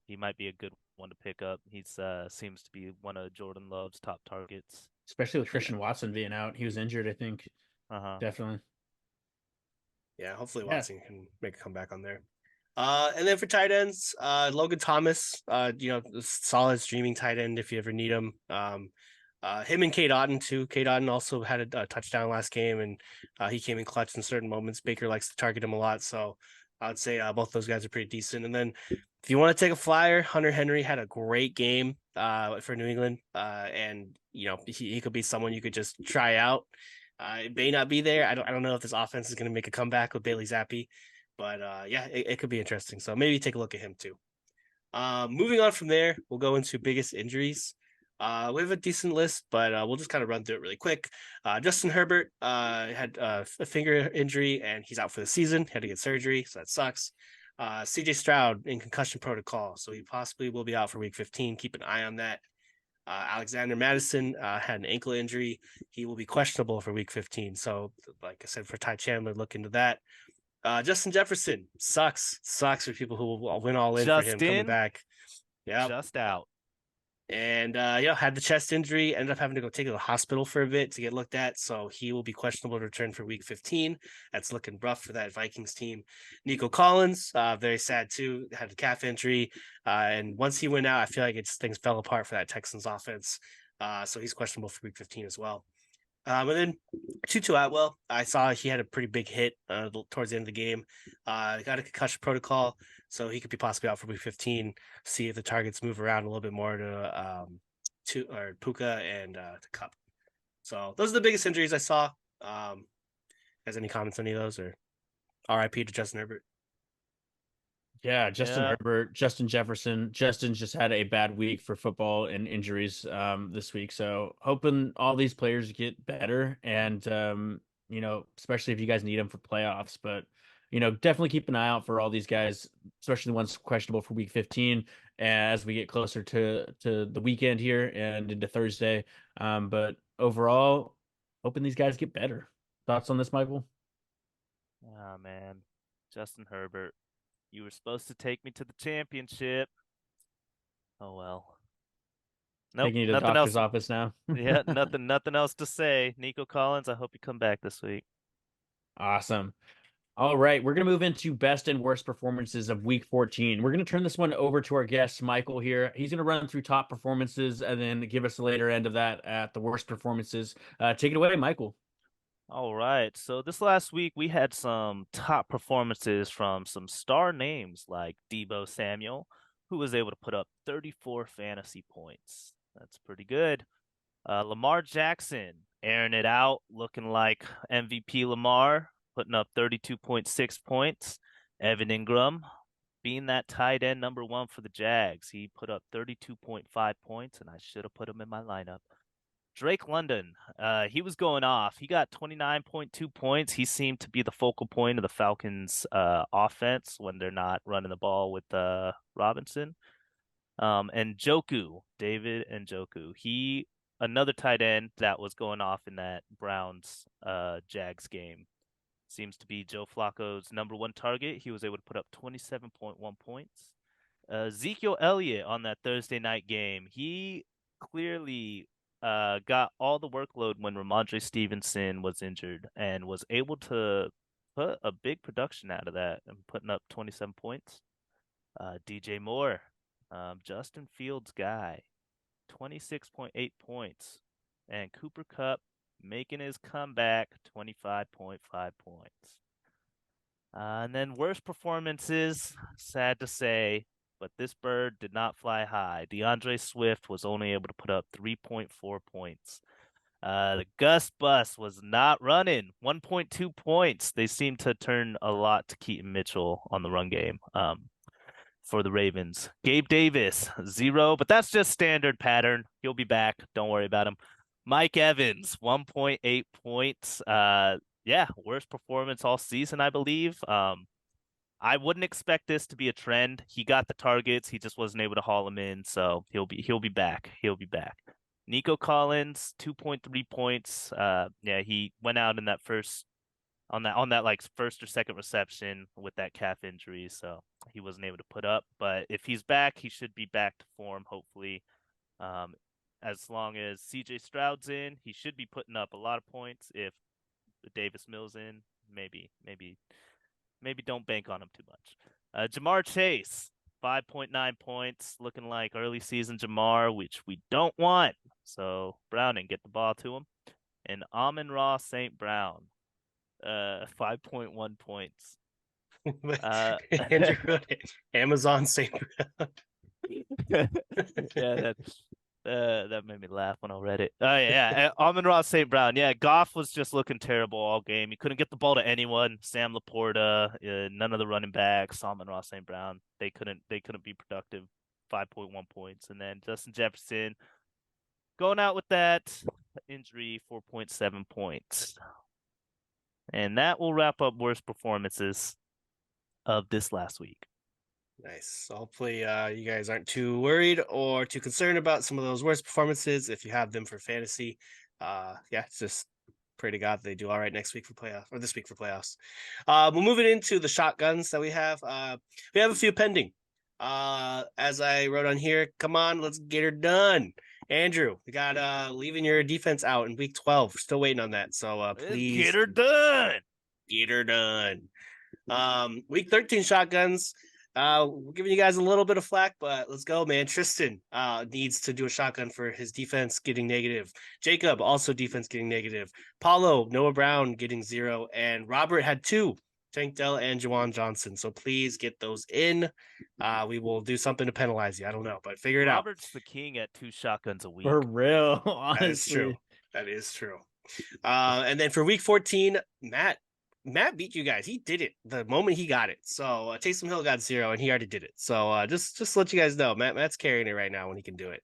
he might be a good one to pick up. He's seems to be one of Jordan Love's top targets, especially with Christian Watson being out. He was injured, I think. Definitely. Yeah, hopefully Watson can make a comeback on there. And then for tight ends, Logan Thomas, solid streaming tight end if you ever need him. Him and Cade Otton too. Cade Otton also had a touchdown last game, and he came in clutch in certain moments. Baker likes to target him a lot, so I would say both those guys are pretty decent. And then if you want to take a flyer, Hunter Henry had a great game for New England, and he could be someone you could just try out. It may not be there. I don't know if this offense is going to make a comeback with Bailey Zappi, but yeah, it could be interesting. So maybe take a look at him too. Moving on from there, we'll go into biggest injuries. We have a decent list, but we'll just kind of run through it really quick. Justin Herbert had a finger injury and he's out for the season. Had to get surgery, so that sucks. CJ Stroud in concussion protocol, so he possibly will be out for Week 15. Keep an eye on that. Alexander Madison had an ankle injury. He will be questionable for Week 15. So, like I said, for Ty Chandler, look into that. Justin Jefferson sucks for people who will win all in for him coming back. Yeah, just out. And had the chest injury, ended up having to go take it to the hospital for a bit to get looked at. So he will be questionable to return for Week 15. That's looking rough for that Vikings team. Nico Collins, very sad too, had a calf injury. And once he went out, I feel like things fell apart for that Texans offense. So he's questionable for Week 15 as well. And then Tutu Atwell, I saw he had a pretty big hit towards the end of the game. Got a concussion protocol, so he could be possibly out for Week 15. See if the targets move around a little bit more to Puka and to Cup. So those are the biggest injuries I saw. Has any comments on any of those, or RIP to Justin Herbert? Yeah, Justin Herbert, Justin Jefferson. Justin's just had a bad week for football and injuries this week. So hoping all these players get better and especially if you guys need them for playoffs. But definitely keep an eye out for all these guys, especially the ones questionable for Week 15 as we get closer to the weekend here and into Thursday. But overall, hoping these guys get better. Thoughts on this, Michael? Oh man, Justin Herbert. You were supposed to take me to the championship. Oh well. Nope. Taking you to the Nothing doctor's else. office now. Yeah, nothing else to say. Nico Collins, I hope you come back this week. Awesome. All right, we're going to move into best and worst performances of Week 14. We're going to turn this one over to our guest, Michael, here. He's going to run through top performances and then give us the later end of that at the worst performances. Take it away, Michael. All right. So this last week we had some top performances from some star names like Debo Samuel, who was able to put up 34 fantasy points. That's pretty good. Lamar Jackson airing it out, looking like MVP Lamar, putting up 32.6 points. Evan Ingram being that tight end number one for the Jags. He put up 32.5 points, and I should have put him in my lineup. Drake London, he was going off. He got 29.2 points. He seemed to be the focal point of the Falcons' offense when they're not running the ball with Robinson. And David Njoku, another tight end that was going off in that Browns Jags game. Seems to be Joe Flacco's number one target. He was able to put up 27.1 points. Ezekiel Elliott on that Thursday night game, he clearly got all the workload when Ramondre Stevenson was injured and was able to put a big production out of that and putting up 27 points. DJ Moore, Justin Fields' guy, 26.8 points. And Cooper Kupp making his comeback, 25.5 points. And then worst performances, sad to say, but this bird did not fly high. DeAndre Swift was only able to put up 3.4 points. The Gus bus was not running, 1.2 points. They seem to turn a lot to Keaton Mitchell on the run game for the Ravens. Gabe Davis, 0, but that's just standard pattern. He'll be back. Don't worry about him. Mike Evans, 1.8 points. Worst performance all season, I believe. I wouldn't expect this to be a trend. He got the targets, he just wasn't able to haul them in, so he'll be back. He'll be back. Nico Collins, 2.3 points. He went out in that first on that like first or second reception with that calf injury, so he wasn't able to put up. But if he's back, he should be back to form, hopefully. As long as CJ Stroud's in, he should be putting up a lot of points. If Davis Mills in, maybe don't bank on him too much. Jamar Chase, 5.9 points, looking like early season Jamar, which we don't want. So Browning, get the ball to him. And Amon-Ra St. Brown, 5.1 points. Andrew, Amazon St. Yeah, that made me laugh when I read it. Oh yeah, Amon-Ra St. Brown. Yeah, Goff was just looking terrible all game. He couldn't get the ball to anyone. Sam Laporta, none of the running backs. Amon-Ra St. Brown, they couldn't be productive. 5.1 points, and then Justin Jefferson, going out with that injury, 4.7 points. And that will wrap up worst performances of this last week. Nice. So hopefully you guys aren't too worried or too concerned about some of those worst performances if you have them for fantasy. It's just pray to God they do all right next week for playoff or this week for playoffs. We're moving into the shotguns that we have. We have a few pending. As I wrote on here, come on, let's get her done. Andrew, we got leaving your defense out in week 12. We're still waiting on that. So please get her done. Get her done. Week 13 shotguns. We're giving you guys a little bit of flack, but let's go, man. Tristan needs to do a shotgun for his defense getting negative. Jacob also defense getting negative. Paulo, Noah Brown getting 0, and Robert had 2. Tank Dell and Jawan Johnson. So please get those in. We will do something to penalize you. I don't know, but figure it out. Robert's the king at 2 shotguns a week. For real, honestly. That is true. That is true. And then for week 14, Matt beat you guys. He did it the moment he got it. So Taysom Hill got 0 and he already did it. So just to let you guys know, Matt's carrying it right now when he can do it.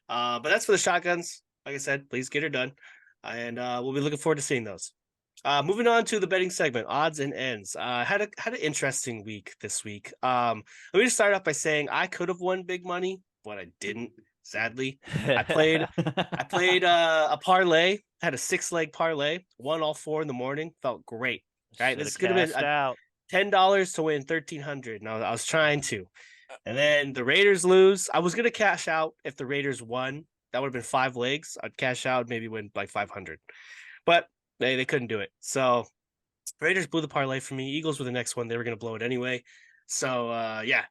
But that's for the shotguns. Like I said, please get her done. And we'll be looking forward to seeing those. Moving on to the betting segment, odds and ends. Had an interesting week this week. Let me just start off by saying I could have won big money, but I didn't. Sadly, I played a parlay. Had a 6-leg parlay. Won all 4 in the morning. Felt great. Right, this is gonna be $10 to win 1,300. And I was trying to, and then the Raiders lose. I was gonna cash out if the Raiders won. That would have been 5 legs. I'd cash out, maybe win like 500, but they couldn't do it. So Raiders blew the parlay for me. Eagles were the next one. They were gonna blow it anyway. So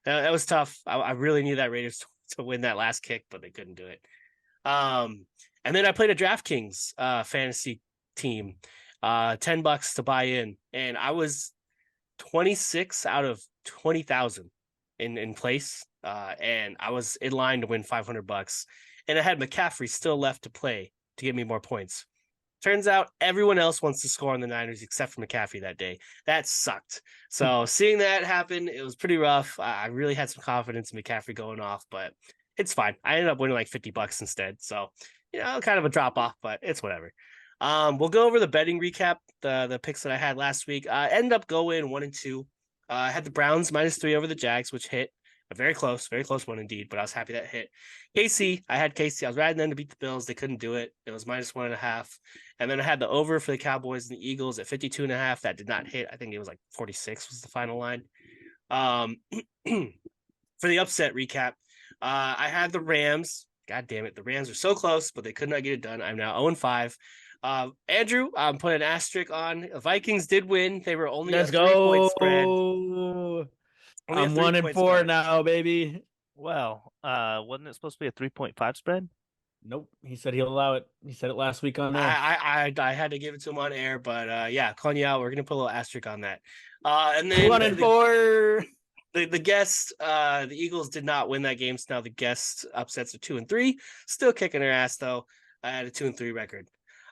that was tough. I really needed that Raiders to win that last kick, but they couldn't do it. And then I played a DraftKings fantasy team, $10 to buy in, and I was 26 out of 20,000 in place, and I was in line to win $500, and I had McCaffrey still left to play to get me more points. Turns out everyone else wants to score on the Niners except for McCaffrey that day. That sucked. So seeing that happen, it was pretty rough. I really had some confidence in McCaffrey going off, but it's fine. I ended up winning like $50 instead. So, kind of a drop off, but it's whatever. We'll go over the betting recap, the picks that I had last week. I ended up going 1-2. I had the Browns -3 over the Jags, which hit. A very close one indeed, but I was happy that hit. I had KC. I was riding them to beat the Bills. They couldn't do it. It was -1.5. And then I had the over for the Cowboys and the Eagles at 52.5. That did not hit. I think it was like 46 was the final line. For the upset recap, I had the Rams. God damn it. The Rams are so close, but they could not get it done. I'm now 0-5. Andrew, I'm putting an asterisk on. The Vikings did win. They were only a 3-point spread. I'm 1-4 now, baby. Well, wasn't it supposed to be a 3.5 spread? Nope. He said he'll allow it. He said it last week on air. I had to give it to him on air, but calling you out. We're gonna put a little asterisk on that. And then 1-4. The guest, the Eagles did not win that game. So now the guest upsets are 2-3. Still kicking their ass though. I had a 2-3 record.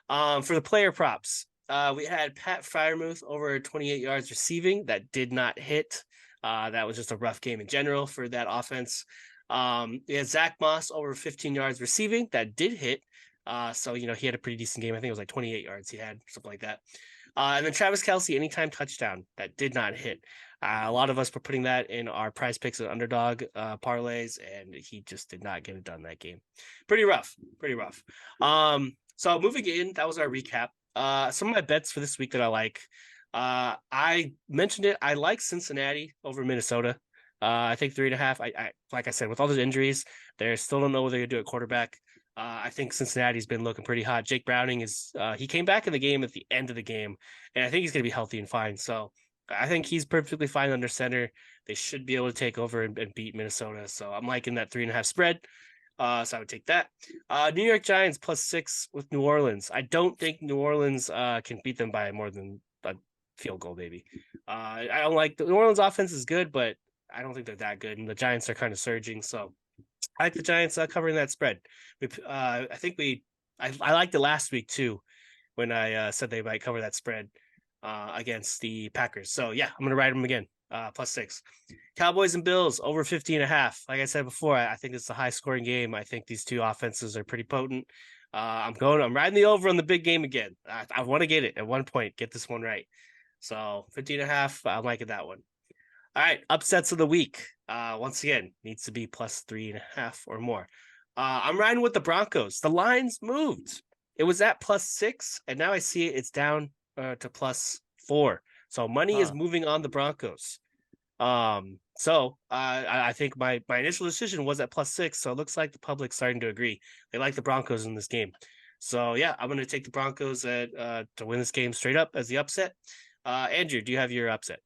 For the player props, we had Pat Freiermuth over 28 yards receiving. That did not hit. That was just a rough game in general for that offense. We had Zach Moss over 15 yards receiving. That did hit. So he had a pretty decent game. I think it was like 28 yards he had, something like that. And then Travis Kelce, anytime touchdown. That did not hit. A lot of us were putting that in our prize picks and underdog parlays, and he just did not get it done that game. Pretty rough. So moving in, that was our recap. Some of my bets for this week that I like. I mentioned it. I like Cincinnati over Minnesota. I think 3.5. I like I said, with all those injuries, they still don't know what they're gonna do at quarterback. I think Cincinnati's been looking pretty hot. Jake Browning he came back in the game at the end of the game, and I think he's gonna be healthy and fine. So I think he's perfectly fine under center. They should be able to take over and beat Minnesota. So I'm liking that 3.5 spread. So I would take that. New York Giants +6 with New Orleans. I don't think New Orleans can beat them by more than a field goal, maybe. I don't like the New Orleans offense is good, but I don't think they're that good. And the Giants are kind of surging. So I like the Giants covering that spread. I liked it last week too, when I said they might cover that spread against the Packers. So yeah, I'm going to ride them again. +6. Cowboys and Bills over 50.5. Like I said before, I think it's a high scoring game. I think these two offenses are pretty potent. I'm riding the over on the big game again. I want to get it at one point, get this one right. So 50.5, I'm liking that one. All right, upsets of the week. Once again, needs to be +3.5 or more. I'm riding with the Broncos. The lines moved. It was at +6, and now I see it's down to +4. So money is moving on the Broncos. So I think my initial decision was at +6. So it looks like the public's starting to agree. They like the Broncos in this game. So yeah, I'm going to take the Broncos at to win this game straight up as the upset. Andrew, do you have your upset?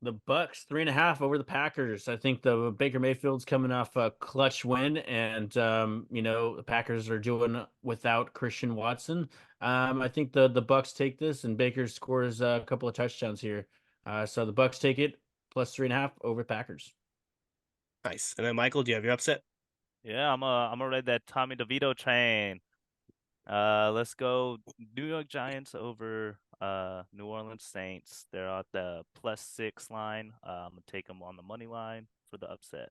The Bucks 3.5 over the Packers. I think the Baker Mayfield's coming off a clutch win, and the Packers are doing without Christian Watson. I think the Bucks take this, and Baker scores a couple of touchdowns here. So the Bucks take it +3.5 over Packers. Nice. And then Michael, do you have your upset? Yeah, I'm gonna ride that Tommy DeVito train. Let's go New York Giants over New Orleans Saints. They're at the +6 line. I'm gonna take them on the money line for the upset.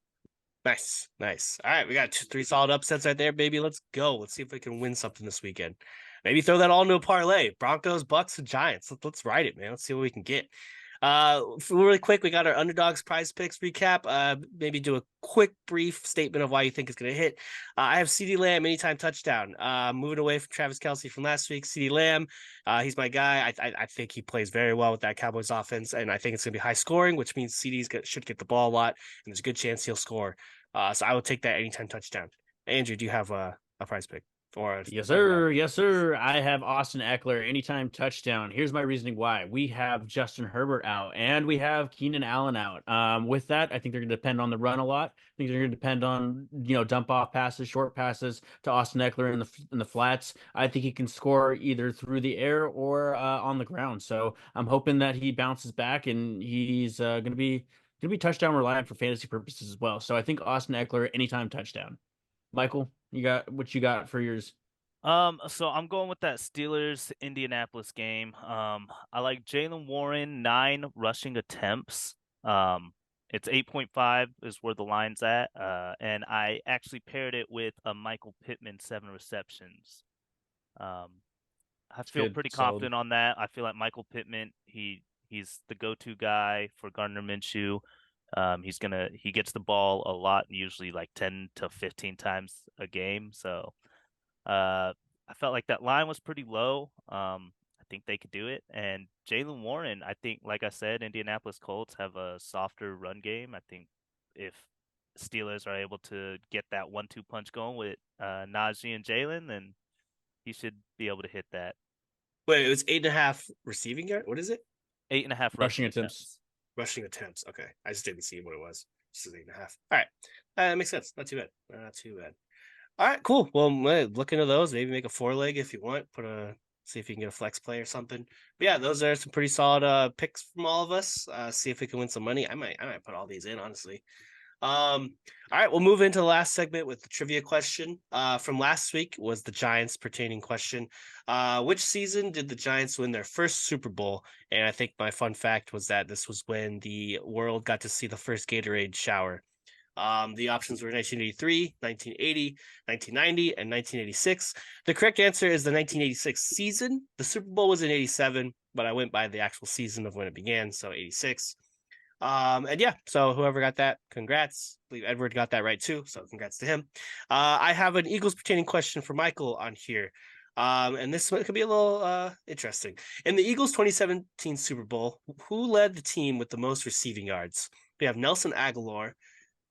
Nice. All right, we got three solid upsets right there, baby. Let's go. Let's see if we can win something this weekend. Maybe throw that all into a parlay. Broncos, Bucks, and Giants. Let's ride it, man. Let's see what we can get. Really quick, we got our underdogs prize picks recap. Maybe do a quick brief statement of why you think it's going to hit. I have CeeDee Lamb anytime touchdown. Moving away from Travis Kelce from last week. CeeDee Lamb, he's my guy. I think he plays very well with that Cowboys offense, and I think it's going to be high scoring, which means should get the ball a lot, and there's a good chance he'll score. So I will take that anytime touchdown. Andrew, do you have a prize pick? Yes, sir. Yes, sir. I have Austin Eckler anytime touchdown. Here's my reasoning why. We have Justin Herbert out and we have Keenan Allen out. With that, I think they're going to depend on the run a lot. I think they're going to depend on, dump off passes, short passes to Austin Eckler in the flats. I think he can score either through the air or on the ground. So I'm hoping that he bounces back and he's going to be touchdown reliant for fantasy purposes as well. So I think Austin Eckler anytime touchdown. Michael, you got what you got for yours? So I'm going with that Steelers Indianapolis game. I like Jalen Warren 9 rushing attempts. It's 8.5 is where the line's at. And I actually paired it with a Michael Pittman 7 receptions. I feel good. pretty Solid. confident on that. I feel like Michael Pittman, he's the go-to guy for Gardner Minshew. He gets the ball a lot, usually like 10 to 15 times a game. So I felt like that line was pretty low. I think they could do it. And Jalen Warren, I think, like I said, Indianapolis Colts have a softer run game. I think if Steelers are able to get that 1-2 punch going with Najee and Jalen, then he should be able to hit that. Wait, it was 8.5 receiving yard. What is it? 8.5 Rushing attempts. Rushing attempts. Okay, I just didn't see what it was. This is 8.5. All right, that makes sense. Not too bad. Not too bad. All right, cool. Well, look into those. Maybe make a 4-leg if you want. See if you can get a flex play or something. But yeah, those are some pretty solid picks from all of us. See if we can win some money. I might put all these in, honestly. All right, we'll move into the last segment with the trivia question. From last week was the Giants pertaining question. Which season did the Giants win their first Super Bowl? And I think my fun fact was that this was when the world got to see the first Gatorade shower. The options were 1983, 1980, 1990, and 1986. The correct answer is the 1986 season. The Super Bowl was in 87, but I went by the actual season of when it began, so 86. And yeah, so whoever got that, congrats. I believe Edward got that right too, so congrats to him. I have an Eagles pertaining question for Michael on here. And this could be a little interesting. In the Eagles 2017 Super Bowl, who led the team with the most receiving yards? We have Nelson Aguilar,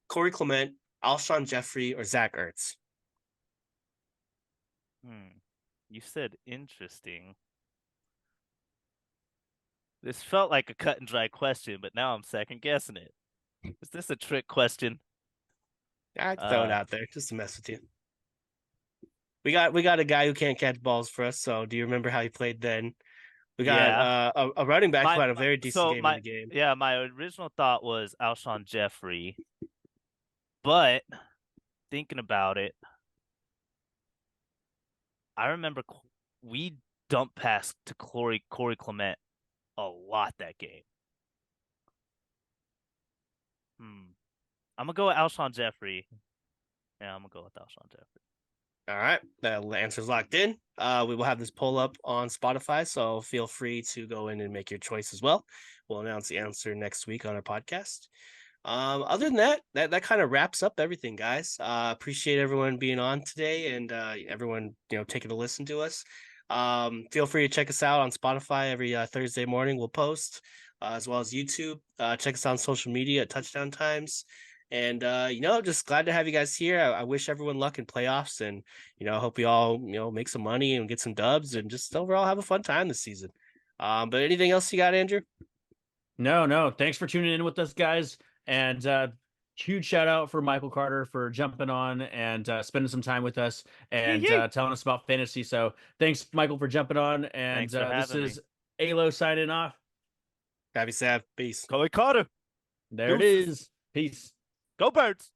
Corey Clement, Alshon Jeffrey, or Zach Ertz? You said interesting. This felt like a cut and dry question, but now I'm second guessing it. Is this a trick question? I throw it out there just to mess with you. We got a guy who can't catch balls for us. So do you remember how he played then? We got a running back who had a very decent game in the game. Yeah, my original thought was Alshon Jeffrey, but thinking about it, I remember we dumped past to Corey Clement a lot that game. I'm gonna go with Alshon Jeffrey. Yeah, I'm gonna go with Alshon Jeffrey. All right, the answer's locked in. We will have this poll up on Spotify, so feel free to go in and make your choice as well. We'll announce the answer next week on our podcast. Other than that kind of wraps up everything, guys. Appreciate everyone being on today and everyone taking a listen to us. Feel free to check us out on Spotify every Thursday morning. We'll post as well as YouTube. Check us out on social media at Touchdown Times. And just glad to have you guys here. I wish everyone luck in playoffs, and I hope we all make some money and get some dubs, and just overall have a fun time this season. But anything else you got, Andrew? No. Thanks for tuning in with us, guys. And huge shout out for Michael Carter for jumping on and spending some time with us and telling us about fantasy. So thanks, Michael, for jumping on. And Thanks for this having is Alo signing off. Happy Sav. Peace. Chloe Carter. There it Deuces. is. Peace. Go Birds.